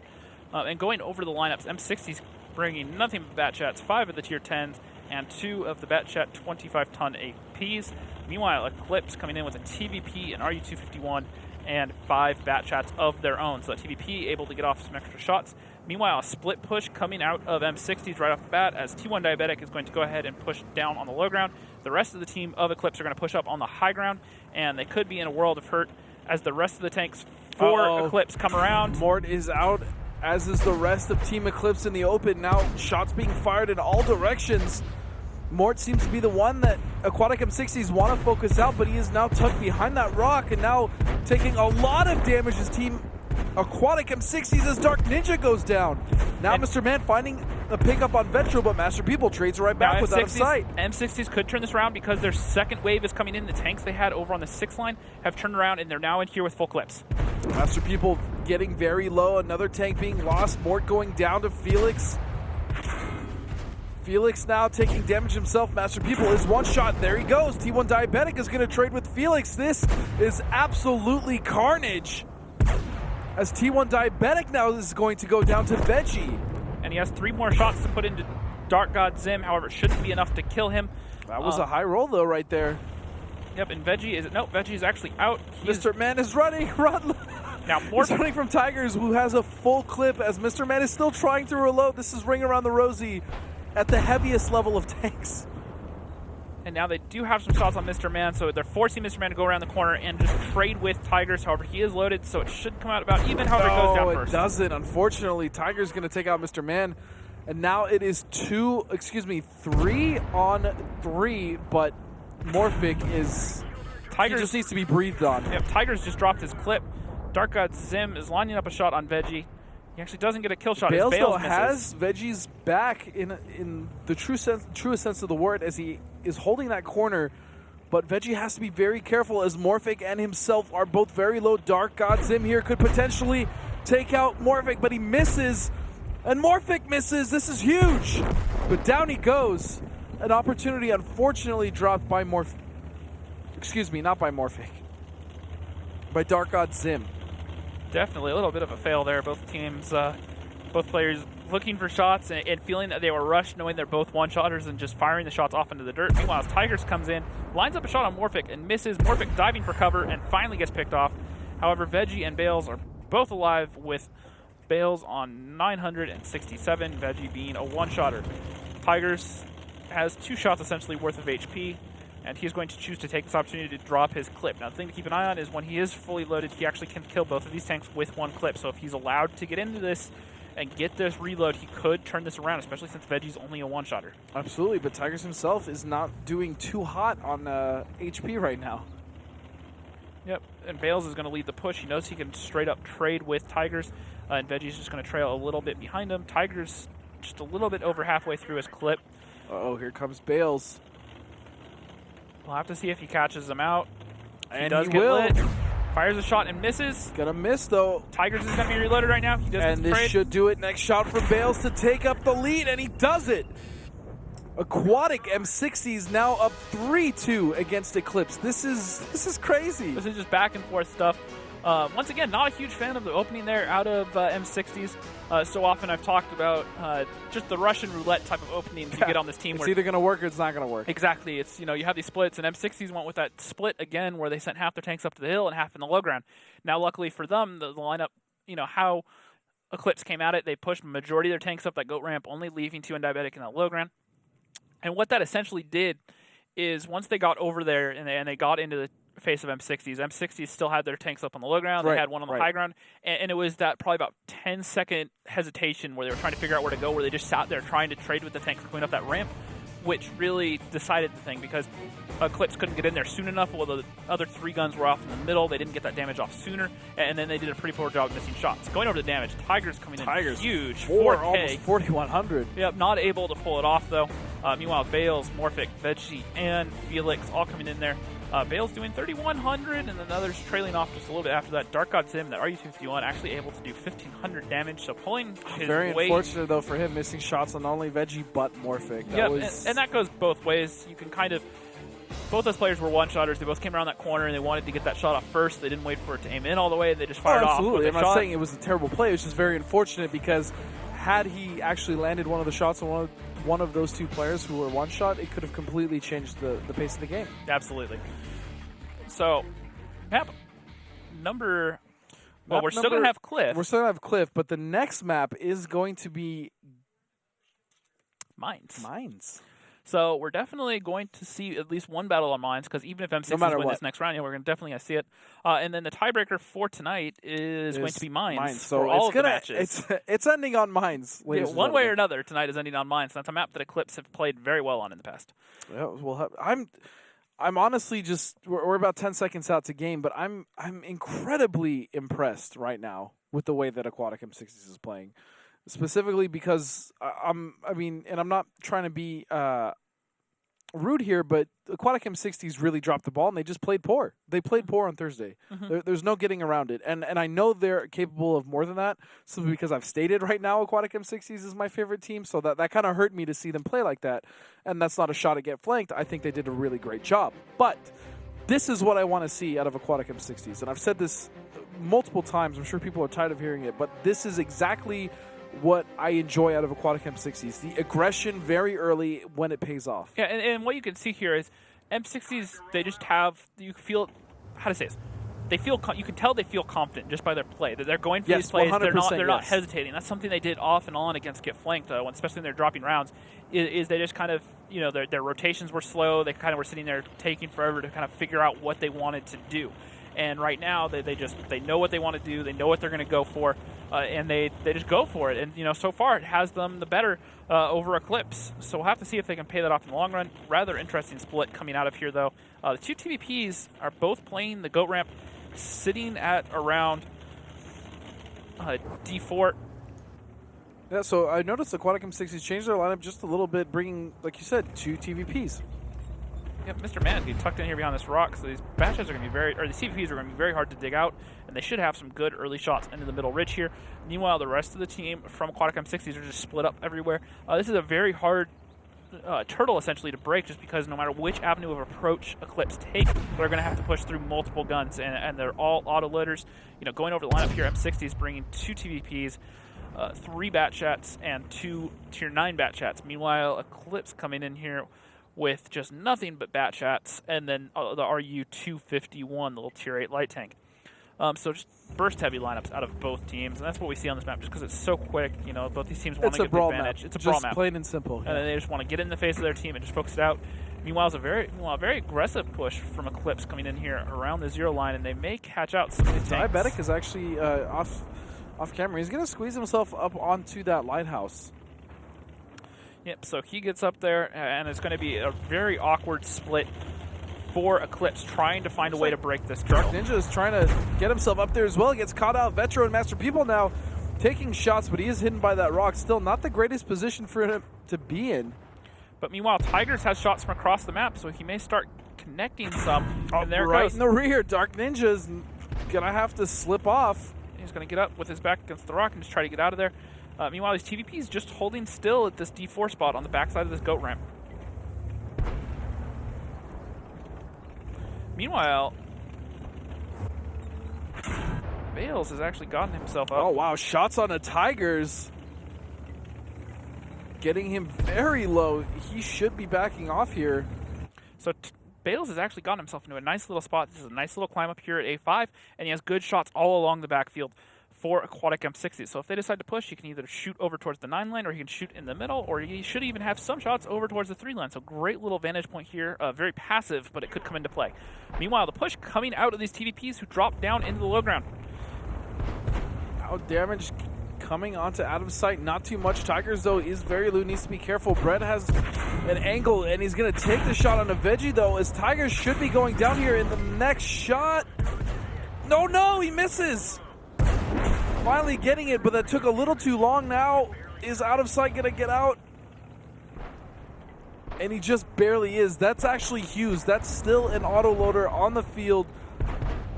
And going over the lineups, M60s bringing nothing but bat chats, 5 of the tier 10s, and 2 of the Batchat 25-ton APs. Meanwhile, eClipse coming in with a TVP, an RU-251, and 5 Batchats of their own. So that TVP able to get off some extra shots. Meanwhile, a split push coming out of M60s right off the bat as T1 Diabetic is going to go ahead and push down on the low ground. The rest of the team of eClipse are going to push up on the high ground, and they could be in a world of hurt as the rest of the tanks for eClipse come around. Mort is out, as is the rest of Team eClipse in the open. Now shots being fired in all directions. Mort seems to be the one that Aquatic M60s want to focus out, but he is now tucked behind that rock and now taking a lot of damage as Team Aquatic M60s as Dark Ninja goes down. Now Mr. Man finding a pickup on Vetro, but Master People trades right back without a sight. M60s could turn this around because their second wave is coming in. The tanks they had over on the 6th line have turned around, and they're now in here with full clips. Master People getting very low. Another tank being lost. Mort going down to Felix. Felix now taking damage himself. Master People is one shot. There he goes. T1 Diabetic is going to trade with Felix. This is absolutely carnage. As T1 Diabetic now is going to go down to Veggie. And he has 3 more shots to put into Dark God Zim. However, it shouldn't be enough to kill him. That was a high roll, though, right there. Yep, and Veggie is... No, Veggie is actually out. Mr. Man is running. Run! Now, He's running from Tigers, who has a full clip, as Mr. Man is still trying to reload. This is Ring Around the Rosie at the heaviest level of tanks. And now they do have some shots on Mr. Man, so they're forcing Mr. Man to go around the corner and just trade with Tigers. However, he is loaded, so it should come out about even. However, it goes down first. It doesn't. Unfortunately, Tiger's going to take out Mr. Man. And now it is 3 on 3, but Morphic is... Tigers just needs to be breathed on. Yep, Tigers just dropped his clip. Dark God Zim is lining up a shot on Veggie. He actually doesn't get a kill shot. Bales, Bales though, has Veggie's back in the truest sense of the word as he is holding that corner. But Veggie has to be very careful as Morphic and himself are both very low. Dark God Zim here could potentially take out Morphic, but he misses. And Morphic misses. This is huge. But down he goes. An opportunity unfortunately dropped by Morphic. Excuse me, not by Morphic. By Dark God Zim. Definitely a little bit of a fail there. Both teams, both players looking for shots and feeling that they were rushed, knowing they're both one-shotters and just firing the shots off into the dirt. Meanwhile, as Tigers comes in, lines up a shot on Morphic and misses. Morphic diving for cover and finally gets picked off. However, Veggie and Bales are both alive with Bales on 967, Veggie being a one-shotter. Tigers has 2 shots essentially worth of HP, and he's going to choose to take this opportunity to drop his clip. Now, the thing to keep an eye on is when he is fully loaded, he actually can kill both of these tanks with 1 clip. So if he's allowed to get into this and get this reload, he could turn this around, especially since Veggie's only a one-shotter. Absolutely, but Tigers himself is not doing too hot on HP right now. Yep, and Bales is going to lead the push. He knows he can straight up trade with Tigers, and Veggie's just going to trail a little bit behind him. Tigers just a little bit over halfway through his clip. Uh-oh, here comes Bales. We'll have to see if he catches them out. And he does get lit. Fires a shot and misses. Gonna miss, though. Tigers is going to be reloaded right now. He does and this should do it. Next shot from Bales to take up the lead, and he does it. Aquatic M60s now up 3-2 against eClipse. This is crazy. This is just back and forth stuff. Once again, not a huge fan of the opening there out of M60s. So often I've talked about just the Russian roulette type of openings you get on this team. It's either going to work or it's not going to work. Exactly. It's, you have these splits, and M60s went with that split again where they sent half their tanks up to the hill and half in the low ground. Now, luckily for them, the lineup, how eClipse came at it, they pushed majority of their tanks up that goat ramp, only leaving 2 undiabetic in that low ground. And what that essentially did is once they got over there and they got into the face of M60s still had their tanks up on the low ground. They had one on the high ground. And it was that probably about 10-second hesitation where they were trying to figure out where to go, where they just sat there trying to trade with the tanks going up that ramp, which really decided the thing because eClipse couldn't get in there soon enough. While the other 3 guns were off in the middle, they didn't get that damage off sooner, and then they did a pretty poor job of missing shots. Going over the damage, Tigers coming in huge, 4K. Almost 4,100. Yep, not able to pull it off, though. Meanwhile, Bales, Morphic, Veggie, and Felix all coming in there. Bales doing 3,100, and then the others trailing off just a little bit after that. Dark God Zim, that RU-251, actually able to do 1,500 damage, so pulling his Very weight. unfortunate, though, for him missing shots on not only Veggie, but Morphic. And that goes both ways. You can kind of... Both those players were one-shotters. They both came around that corner, and they wanted to get that shot off first. They didn't wait for it to aim in all the way. They just fired off. Absolutely. I'm not saying it was a terrible play. It was just very unfortunate because had he actually landed one of the shots on one of those 2 players who were one-shot, it could have completely changed the pace of the game. Absolutely. So, map number... Well, we're still going to have Cliff. We're still going to have Cliff, but the next map is going to be... Mines. So we're definitely going to see at least one battle on Mines, because even if M60s win this next round, we're definitely going to see it. And then the tiebreaker for tonight is going to be Mines so for all of the matches. It's ending on Mines, ladies and one way or another, tonight is ending on Mines. That's a map that eClipse have played very well on in the past. Yeah, I'm honestly just we're about 10 seconds out to game, but I'm incredibly impressed right now with the way that Aquatic M60s is playing, specifically because I'm not trying to be rude here, but Aquatic M60s really dropped the ball and they just played poor. They played poor on Thursday. There's no getting around it, and I know they're capable of more than that. Simply because I've stated right now Aquatic M60s is my favorite team, so that kind of hurt me to see them play like that. And that's not a shot at get flanked. I think they did a really great job, but this is what I want to see out of Aquatic M60s, and I've said this multiple times. I'm sure people are tired of hearing it, but this is exactly what I enjoy out of Aquatic M60s. The aggression very early when it pays off. Yeah, and what you can see here is M60s, they just have, you feel, how to say this, they feel you can tell they feel confident just by their play, that they're going for these plays. They're not hesitating. That's something they did off and on against Get Flanked, especially when they're dropping rounds. Is they just kind of, their rotations were slow. They kind of were sitting there taking forever to kind of figure out what they wanted to do. And right now they know what they want to do. They know what they're going to go for, and they just go for it. And so far it has them the better over eClipse. So we'll have to see if they can pay that off in the long run. Rather interesting split coming out of here though. The two TVPs are both playing the goat ramp, sitting at around D4. Yeah, so I noticed Aquatic M60s changed their lineup just a little bit, bringing, like you said, two TVPs. Yep, Mr. Man is tucked in here behind this rock, so these batches are going to be the CVPs are going to be very hard to dig out, and they should have some good early shots into the middle ridge here. Meanwhile, the rest of the team from Aquatic M60s are just split up everywhere. This is a very hard turtle, essentially, to break, just because no matter which avenue of approach eClipse take, they're going to have to push through multiple guns, and they're all auto-loaders. Going over the lineup here, M60s bringing two TVPs, 3 bat chats, and 2 tier 9 bat chats. Meanwhile, eClipse coming in here with just nothing but bat chats, and then the RU-251, the little tier 8 light tank. So just burst-heavy lineups out of both teams, and that's what we see on this map, just because it's so quick. Both these teams want to get the advantage. It's a brawl map. Just plain and simple. And they just want to get in the face of their team and just focus it out. Meanwhile, it's a very aggressive push from eClipse coming in here around the 0 line, and they may catch out some of these tanks. Diabetic is actually off camera. He's going to squeeze himself up onto that lighthouse. Yep, so he gets up there, and it's going to be a very awkward split for eClipse, trying to find a way to break this Dark turtle. Ninja is trying to get himself up there as well. Gets caught out. Vetro and Master People now taking shots, but he is hidden by that rock. Still not the greatest position for him to be in. But meanwhile, Tigers has shots from across the map, so he may start connecting some. And there right goes. in the rear. Dark Ninja is going to have to slip off. He's going to get up with his back against the rock and just try to get out of there. Meanwhile, these TVPs just holding still at this D4 spot on the backside of this goat ramp. Meanwhile, Bales has actually gotten himself up. Oh, wow. Shots on the Tigers. Getting him very low. He should be backing off here. So Bales has actually gotten himself into a nice little spot. This is a nice little climb up here at A5, and he has good shots all along the backfield for Aquatic M60s. So if they decide to push, he can either shoot over towards the 9 lane, or he can shoot in the middle, or he should even have some shots over towards the 3 lane. So great little vantage point here. Very passive, but it could come into play. Meanwhile, the push coming out of these TVPs who drop down into the low ground. Now damage coming onto out of sight. Not too much. Tigers, though, is very low. Needs to be careful. Brett has an angle, and he's going to take the shot on a Veggie, though, as Tigers should be going down here in the next shot. No, he misses. Finally getting it, but that took a little too long. Now is out of sight going to get out? And he just barely is. That's actually Hughes. That's still an autoloader on the field.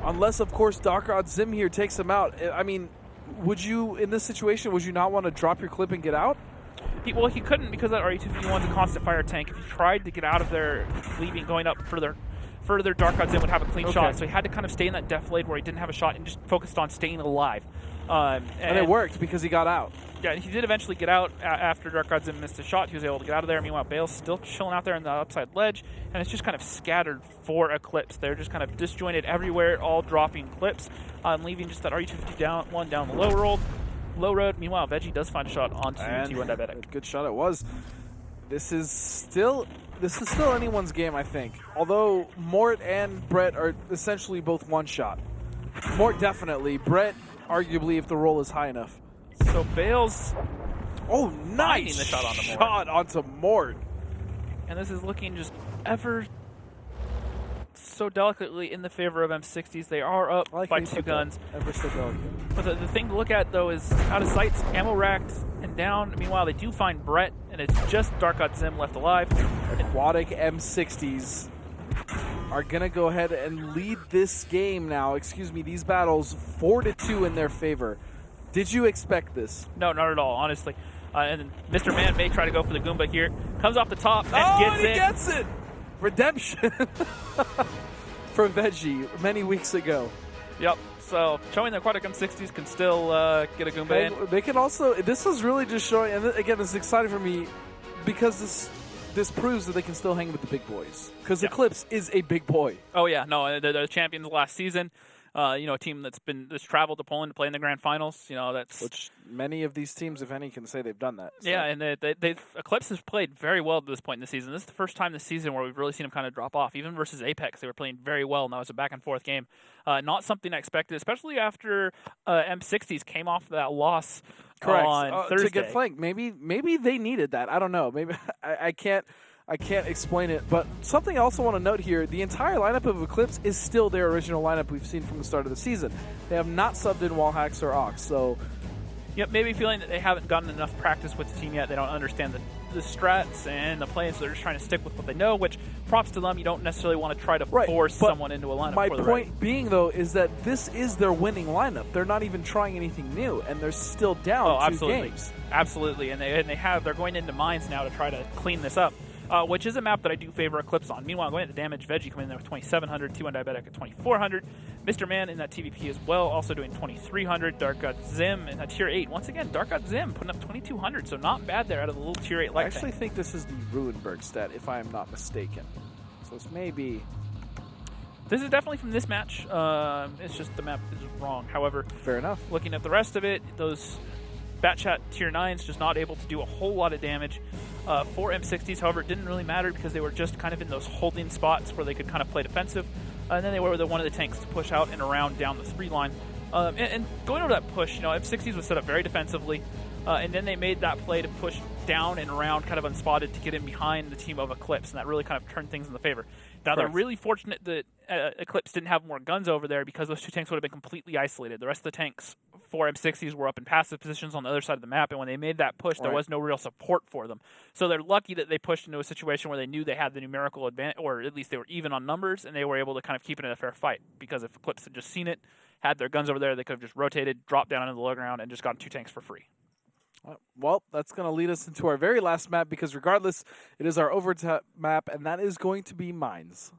Unless, of course, Darkrod Zim here takes him out. I mean, would you, in this situation, would you not want to drop your clip and get out? He couldn't, because that RE-251's a constant fire tank. If he tried to get out of there, going up further, Darkrod Zim would have a clean shot. So he had to kind of stay in that deflate where he didn't have a shot and just focused on staying alive. And it worked because he got out. Yeah, he did eventually get out after Darkrod Zim missed a shot. He was able to get out of there. Meanwhile, Bale's still chilling out there on the upside ledge, and it's just kind of scattered for eClipse. They're just kind of disjointed everywhere, all dropping clips, leaving just that RE-251 down the low road. Meanwhile, Veggie does find a shot onto T1 Diabetic. Good shot it was. This is still anyone's game, I think. Although Mort and Brett are essentially both one shot. Mort definitely. Brett, arguably, if the roll is high enough. So Bale's nice the shot onto Mort. And this is looking just ever so delicately in the favor of M60s. They are up by 2 guns. Ever so delicate. But the thing to look at, though, is out of sight, ammo racked and down. Meanwhile, they do find Brett, and it's just Darkrod Zim left alive. Aquatic M60s are going to go ahead and lead this game now. These battles 4-2 in their favor. Did you expect this? No, not at all, honestly. And Mr. Man may try to go for the Goomba here. Comes off the top and gets it. Redemption for Veggie many weeks ago. Yep. So showing that Aquatic M60s can still get a Goomba in. They can also. This is really just showing. And again, this is exciting for me because this proves that they can still hang with the big boys. Because eClipse is a big boy. Oh yeah, no, they're the champions last season. A team that's traveled to Poland to play in the grand finals. Which many of these teams, if any, can say they've done that. So. Yeah, and Eclipse has played very well at this point in the season. This is the first time this season where we've really seen them kind of drop off. Even versus Apex, they were playing very well, and that was a back-and-forth game. Not something I expected, especially after M60s came off that loss on Thursday. To get flanked. Maybe they needed that. I don't know. Maybe I can't explain it, but something I also want to note here, the entire lineup of Eclipse is still their original lineup we've seen from the start of the season. They have not subbed in Wallhacks or Ox, so... Yep, maybe feeling that they haven't gotten enough practice with the team yet. They don't understand the strats and the plays, so they're just trying to stick with what they know, which, props to them, you don't necessarily want to try to force someone into a lineup. My point being, though, is that this is their winning lineup. They're not even trying anything new, and they're still down 2 games. Absolutely, and they're going into mines now to try to clean this up. Which is a map that I do favor Eclipse on. Meanwhile, going into damage, Veggie coming in there with 2,700, T1 Diabetic at 2,400. Mr. Man in that TVP as well, also doing 2,300. Dark God Zim in that Tier 8. Once again, Dark God Zim putting up 2,200, so not bad there out of the little Tier 8 light I actually think this is the Ruinberg stat, if I am not mistaken. So this may be... This is definitely from this match. It's just the map is wrong. However, fair enough. Looking at the rest of it, those Batchat Tier 9s just not able to do a whole lot of damage. For M60s, however, it didn't really matter because they were just kind of in those holding spots where they could kind of play defensive. And then they were one of the tanks to push out and around down the 3 line. And going over that push, M60s was set up very defensively. And then they made that play to push down and around kind of unspotted to get in behind the team of Eclipse. And that really kind of turned things in the favor. Now, they're really fortunate that Eclipse didn't have more guns over there because those 2 tanks would have been completely isolated. The rest of the tanks for M60s were up in passive positions on the other side of the map, and when they made that push, there was no real support for them. So they're lucky that they pushed into a situation where they knew they had the numerical advantage, or at least they were even on numbers, and they were able to kind of keep it in a fair fight. Because if Eclipse had just seen it, had their guns over there, they could have just rotated, dropped down into the low ground, and just gotten 2 tanks for free. Well, that's going to lead us into our very last map, because regardless, it is our overtime map, and that is going to be Mines.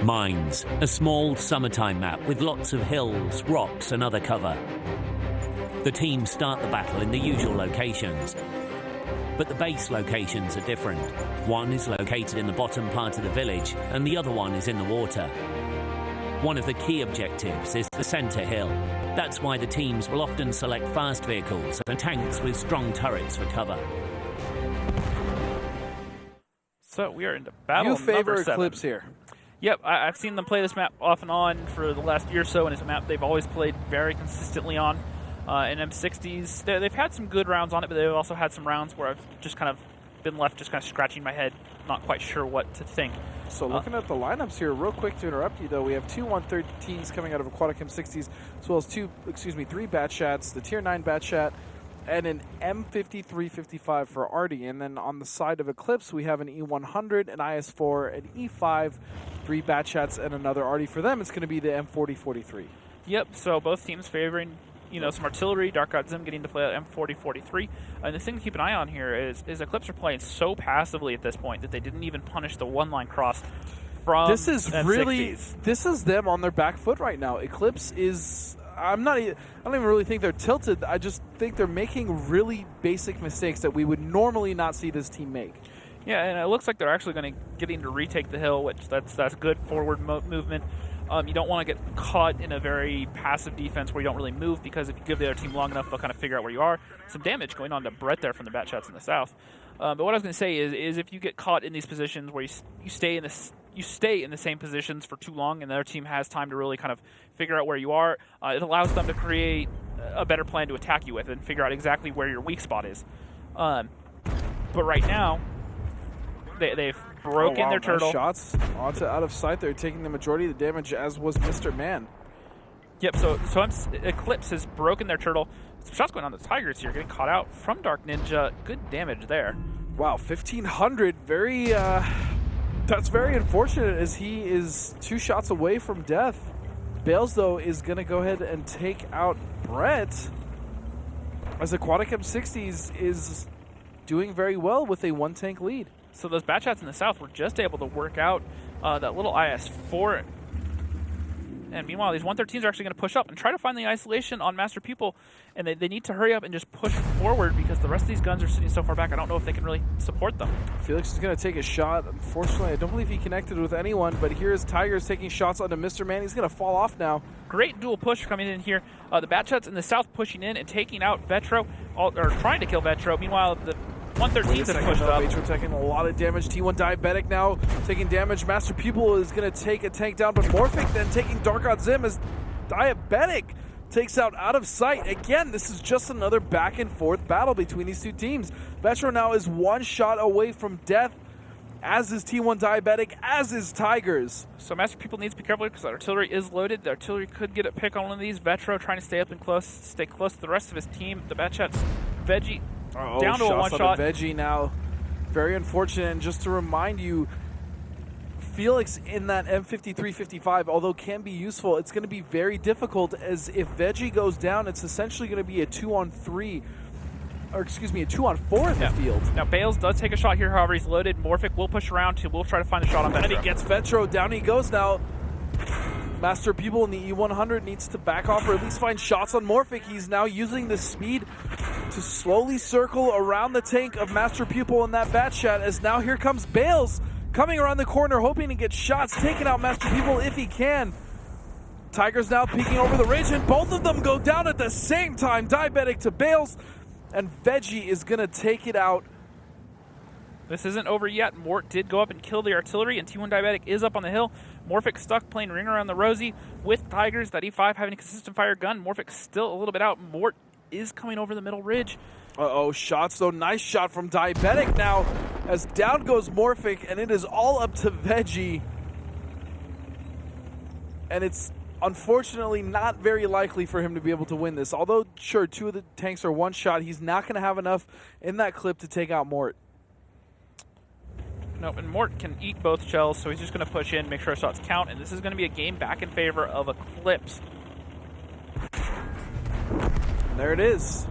Mines, a small summertime map with lots of hills, rocks and other cover. The teams start the battle in the usual locations, but the base locations are different. One is located in the bottom part of the village, and the other one is in the water. One of the key objectives is the center hill. That's why the teams will often select fast vehicles and tanks with strong turrets for cover. So we are into battle You favor number 7. Eclipse here. Yep, I've seen them play this map off and on for the last year or so, and it's a map they've always played very consistently on. In M60s, they've had some good rounds on it, but they've also had some rounds where I've just kind of been left just kind of scratching my head, not quite sure what to think. So looking at the lineups here, real quick to interrupt you, though, we have 2 113s coming out of Aquatic M60s, as well as 3 Batchats, the Tier 9 Batchat, and an M5355 for Artie. And then on the side of Eclipse, we have an E100, an IS4, an E5, 3 Batchats, and another Artie. For them, it's going to be the M4043. Yep, so both teams favoring some artillery. Dark God Zim getting to play at M4043. And the thing to keep an eye on here is Eclipse are playing so passively at this point that they didn't even punish the 1-line cross from This is M60s. this is them on their back foot right now. Eclipse is... I don't even really think they're tilted. I just think they're making really basic mistakes that we would normally not see this team make. Yeah, and it looks like they're actually getting to retake the hill, which that's good forward movement. You don't want to get caught in a very passive defense where you don't really move, because if you give the other team long enough, they'll kind of figure out where you are. Some damage going on to Brett there from the Batchats in the south. But what I was going to say is if you get caught in these positions where you stay in the same positions for too long, and the other team has time to really kind of figure out where you are, it allows them to create a better plan to attack you with and figure out exactly where your weak spot is. But right now, they've broken their turtle. Nice shots onto out of sight. They're taking the majority of the damage, as was Mr. Man. Yep, so Eclipse has broken their turtle. Some shots going on the Tigers here, getting caught out from Dark Ninja. Good damage there. Wow, 1,500. That's very unfortunate, as he is 2 shots away from death. Bales, though, is going to go ahead and take out Brett, as Aquatic M60s is doing very well with a 1-tank lead. So those Batchats in the south were just able to work out that little IS-4 And meanwhile, these 113s are actually going to push up and try to find the isolation on Master Pupil. And they need to hurry up and just push forward because the rest of these guns are sitting so far back. I don't know if they can really support them. Felix is going to take a shot. Unfortunately, I don't believe he connected with anyone, but here's Tigers taking shots onto Mr. Man. He's going to fall off now. Great dual push coming in here. The Batchets in the south pushing in and taking out Vetro, or trying to kill Vetro. Meanwhile, the 113s have pushed up. Vetro taking a lot of damage. T1 Diabetic now taking damage. Master Pupil is going to take a tank down, but Morphic then taking Dark on Zim as Diabetic takes out of sight. Again, this is just another back and forth battle between these two teams. Vetro now is one shot away from death, as is T1 Diabetic, as is Tigers. So Master Pupil needs to be careful because the artillery is loaded. The artillery could get a pick on one of these. Vetro trying to stay up and stay close to the rest of his team. The Batchets, Veggie, down to a one shot. Veggie now. Very unfortunate. And just to remind you, Felix in that M53-55, although can be useful, it's going to be very difficult, as if Veggie goes down, it's essentially going to be a 2-on-3, or excuse me, a 2-on-4 in the field. Now Bales does take a shot here, however he's loaded. Morphic will push around, he will try to find a shot on Vetro. And he gets Vetro, down he goes now. Master Pupil in the E100 needs to back off or at least find shots on Morphic. He's now using the speed to slowly circle around the tank of Master Pupil in that Batchat, as now here comes Bales coming around the corner, hoping to get shots, taking out Master Pupil if he can. Tigers now peeking over the ridge, and both of them go down at the same time. Diabetic to Bales, and Veggie is going to take it out. This isn't over yet. Mort did go up and kill the artillery, and T1 Diabetic is up on the hill. Morphic stuck playing ring around the rosy with Tigers. That E5 having a consistent fire gun. Morphic still a little bit out. Mort is coming over the middle ridge. Uh-oh, shots though. Nice shot from Diabetic now, as down goes Morphic, and it is all up to Veggie. And it's unfortunately not very likely for him to be able to win this. Although, sure, two of the tanks are one shot, he's not going to have enough in that clip to take out Mort. Nope, and Mort can eat both shells, so he's just going to push in, make sure our shots count, and this is going to be a game back in favor of eClipse. And there it is.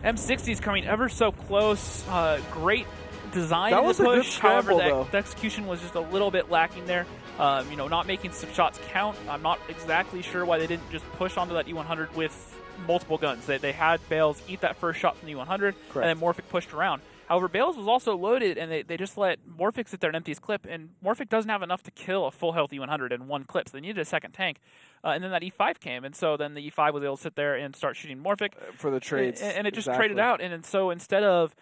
M60s coming ever so close. Great design that in the was push. A good scramble, however, the execution was just a little bit lacking there. Not making some shots count. I'm not exactly sure why they didn't just push onto that E100 with multiple guns. They had Bales eat that first shot from the E100, correct, and then Morphic pushed around. However, Bales was also loaded, and they just let Morphic sit there and empty his clip, and Morphic doesn't have enough to kill a full health E100 in one clip, so they needed a second tank. And then that E5 came, and so then the E5 was able to sit there and start shooting Morphic. For the trades. And it just traded out, and so instead of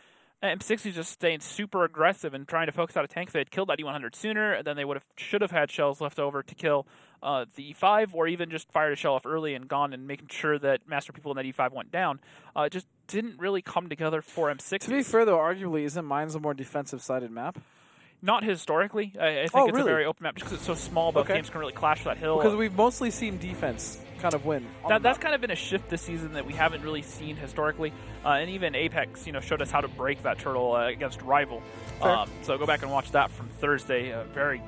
M60 just staying super aggressive and trying to focus out a tank, if they had killed that E100 sooner, then they should have had shells left over to kill the E5, or even just fired a shell off early and gone and making sure that Master Pupil in that E5 went down. It just didn't really come together for M60. To be fair, though, arguably, isn't Mines a more defensive-sided map? Not historically. I think it's really? a very open map just because it's so small, both teams can really clash that hill. Because we've mostly seen defense kind of win. That's kind of been a shift this season that we haven't really seen historically. And even Apex, showed us how to break that turtle against Rival. So go back and watch that from Thursday. Very,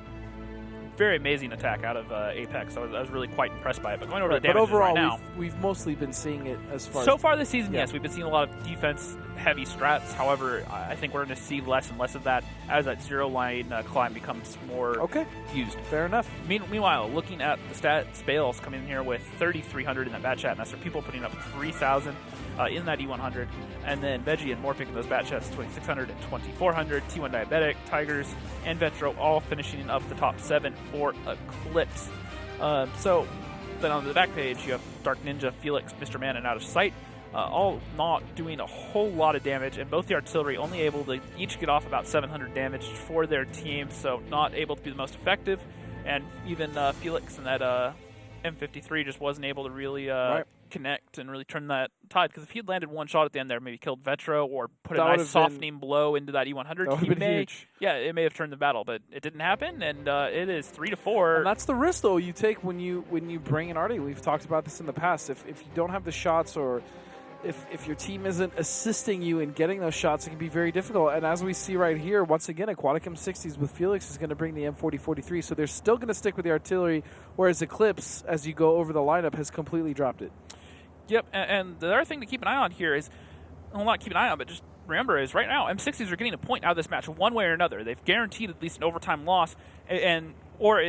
very amazing attack out of Apex. I was really quite impressed by it. But going over the damage overall, right now, we've mostly been seeing it as far so as far this season. Yes, we've been seeing a lot of defense-heavy strats. However, I think we're going to see less and less of that as that zero-line climb becomes more used. Fair enough. Meanwhile, looking at the stats, Bales coming in here with 3,300 in that Batchat. Master Pupil putting up 3,000 in that E100. And then Veggie and Morphic in those Batchats, 2,600 and 2,400. T1 Diabetic, Tigers, and Vetro all finishing up the top 7 for eClipse. So then on the back page, you have Dark Ninja, Felix, Mr. Man, and Out of Sight. All not doing a whole lot of damage, and both the artillery only able to each get off about 700 damage for their team, so not able to be the most effective. And even Felix in that M53 just wasn't able to really connect and really turn that tide, because if he had landed one shot at the end there, maybe killed Vetro or put a nice softening blow into that E100, he may, it may have turned the battle, but it didn't happen, and it is 3-4. And that's the risk, though, you take when you bring an arty. We've talked about this in the past. If you don't have the shots, or if your team isn't assisting you in getting those shots, it can be very difficult. And as we see right here, once again, Aquatic M60s with Felix is going to bring the M40-43, so they're still going to stick with the artillery, whereas Eclipse, as you go over the lineup, has completely dropped it. Yep, and the other thing to keep an eye on here is, well, not keep an eye on, but just remember is right now, M60s are getting a point out of this match one way or another. They've guaranteed at least an overtime loss, and Or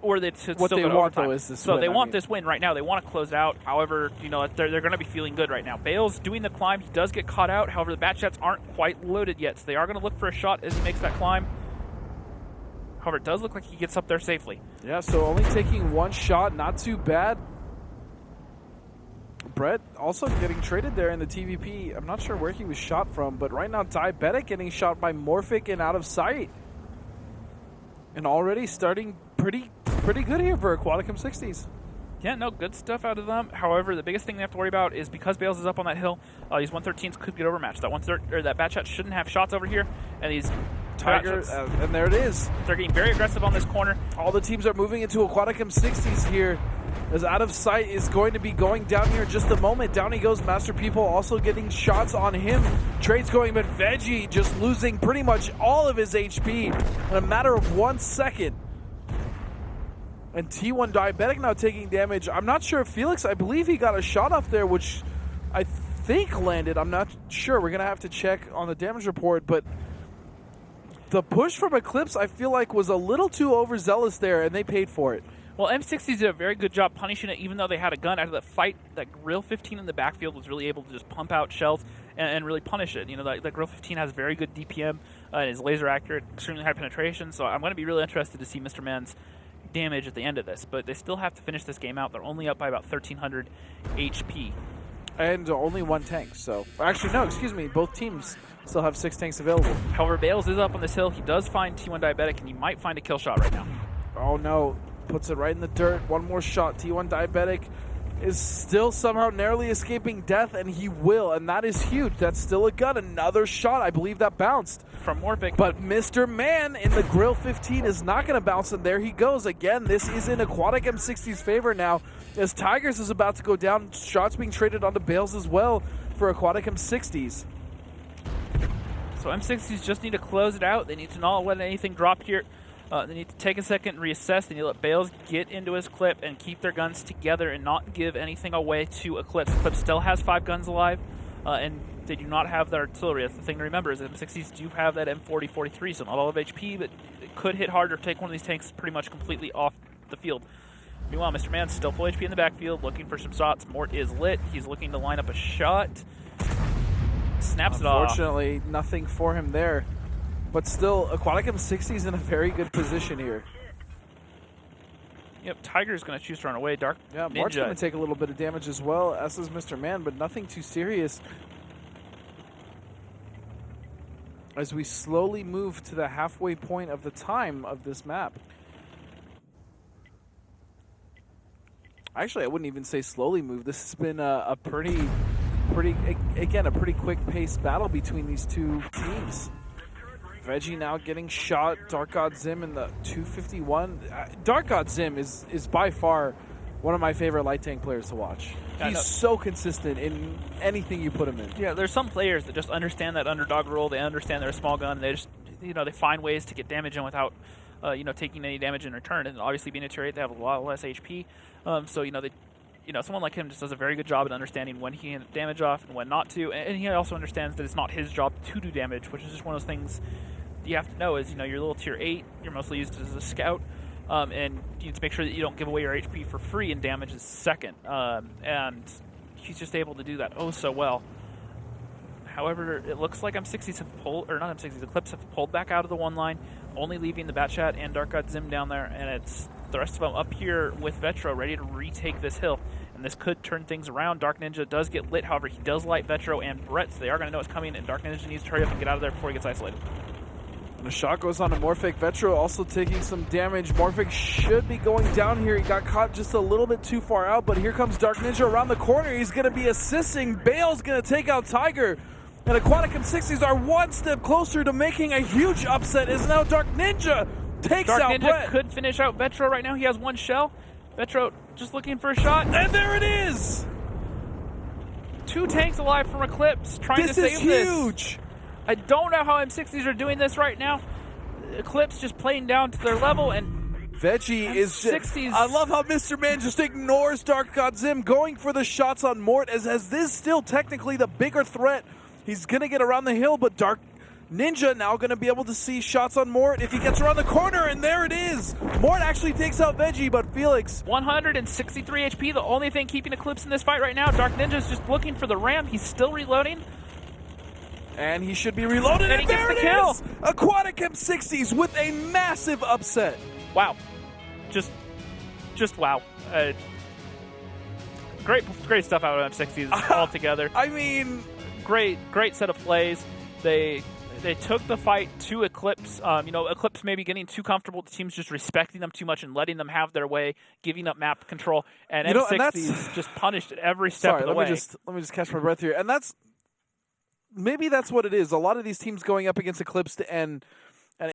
or they should What still they go to want, overtime. though, is this So win, they I want mean. this win right now. They want to close it out. However, they're going to be feeling good right now. Bale's doing the climb. He does get caught out. However, the bat jets aren't quite loaded yet, so they are going to look for a shot as he makes that climb. However, it does look like he gets up there safely. Yeah, so only taking one shot, not too bad. Brett also getting traded there in the TVP. I'm not sure where he was shot from, but right now Diabetic getting shot by Morphic and out of sight. And already starting pretty good here for Aquatic M60s. Yeah, no, good stuff out of them. However, the biggest thing they have to worry about is because Bales is up on that hill, these 113s could get overmatched. That bat shot shouldn't have shots over here, and these Tiger, and there it is. They're getting very aggressive on this corner. All the teams are moving into Aquatic M60s here, as out of sight is going to be going down here in just a moment. Down he goes, Master People also getting shots on him. Trades going, but Veggie just losing pretty much all of his HP in a matter of 1 second. And T1 Diabetic now taking damage. I'm not sure if Felix, I believe he got a shot off there, which I think landed. I'm not sure. We're going to have to check on the damage report, but the push from eClipse, I feel like, was a little too overzealous there, and they paid for it. Well, M60s did a very good job punishing it, even though they had a gun. After that fight, that Grill 15 in the backfield was really able to just pump out shells and really punish it. That Grill 15 has very good DPM and is laser accurate, extremely high penetration, so I'm going to be really interested to see Mr. Man's damage at the end of this. But they still have to finish this game out. They're only up by about 1,300 HP. And only one tank, so... Actually, no, excuse me. Both teams still have 6 tanks available. However, Bales is up on this hill. He does find T1 Diabetic, and he might find a kill shot right now. Oh, no. Puts it right in the dirt. One more shot. T1 Diabetic is still somehow narrowly escaping death, and he will, and that is huge. That's still a gun. Another shot. I believe that bounced. From Morphic. But Mr. Man in the Grill 15 is not going to bounce, and there he goes. Again, this is in Aquatic M60's favor now, as Tigers is about to go down. Shots being traded onto Bales as well for Aquatic M60s. So M60s just need to close it out. They need to not let anything drop here. They need to take a second and reassess. They need to let Bales get into his clip and keep their guns together and not give anything away to Eclipse. Eclipse still has 5 guns alive, and they do not have their artillery. That's the thing to remember, is that M60s do have that M40-43, so not all of HP, but it could hit hard or take one of these tanks pretty much completely off the field. Meanwhile, Mr. Man's still full HP in the backfield, looking for some shots. Mort is lit. He's looking to line up a shot. Snaps it off. Unfortunately, nothing for him there. But still, Aquatic M60 is in a very good position here. Yep, Tiger's going to choose to run away. Dark Yeah, Mart's going to take a little bit of damage as well, as is Mr. Man, but nothing too serious. As we slowly move to the halfway point of the time of this map. Actually, I wouldn't even say slowly move. This has been a pretty quick paced battle between these two teams. Veggie now getting shot. Dark God Zim in the 251. Dark God Zim is by far one of my favorite light tank players to watch. He's so consistent in anything you put him in. Yeah, there's some players that just understand that underdog role. They understand they're a small gun. They just, they find ways to get damage in without, taking any damage in return. And obviously, being a tier 8, they have a lot less HP. Someone like him just does a very good job at understanding when he can damage off and when not to. And he also understands that it's not his job to do damage, which is just one of those things you have to know is, you're a little tier 8. You're mostly used as a scout. And you need to make sure that you don't give away your HP for free and damage is second. And he's just able to do that so well. However, it looks like M60s have pulled, or not M60s, Eclipse have pulled back out of the one line, only leaving the Batchat and Dark God Zim down there, and it's the rest of them up here with Vetro ready to retake this hill. And this could turn things around. Dark Ninja does get lit, however, he does light Vetro and Brett, so they are going to know it's coming, and Dark Ninja needs to hurry up and get out of there before he gets isolated. And a shot goes on to Morphic. Vetro also taking some damage. Morphic should be going down here. He got caught just a little bit too far out, but here comes Dark Ninja around the corner. He's going to be assisting. Bale's going to take out Tiger. And Aquatic M60s are one step closer to making a huge upset as now Dark Ninja takes out Brett. Dark Ninja could finish out Vetro right now. He has one shell. Vetro just looking for a shot. And there it is! 2 tanks alive from Eclipse trying to save this. This is huge! I don't know how M60s are doing this right now. Eclipse just playing down to their level, and Veggie is M60s. I love how Mr. Man just ignores Dark God Zim, going for the shots on Mort, as this still technically the bigger threat. He's going to get around the hill, but Dark Ninja now going to be able to see shots on Mort if he gets around the corner, and there it is. Mort actually takes out Veggie, but Felix... 163 HP, the only thing keeping eClipse in this fight right now. Dark Ninja's just looking for the ram. He's still reloading. And he should be reloaded, and he gets the kill. Aquatic AM60s with a massive upset. Wow. Just wow. Great stuff out of AM60s all together. I mean... Great set of plays. They took the fight to eClipse. eClipse maybe getting too comfortable. The team's just respecting them too much and letting them have their way, giving up map control. And M60s just punished at every step of the way. Let me just catch my breath here. And maybe that's what it is. A lot of these teams going up against eClipse and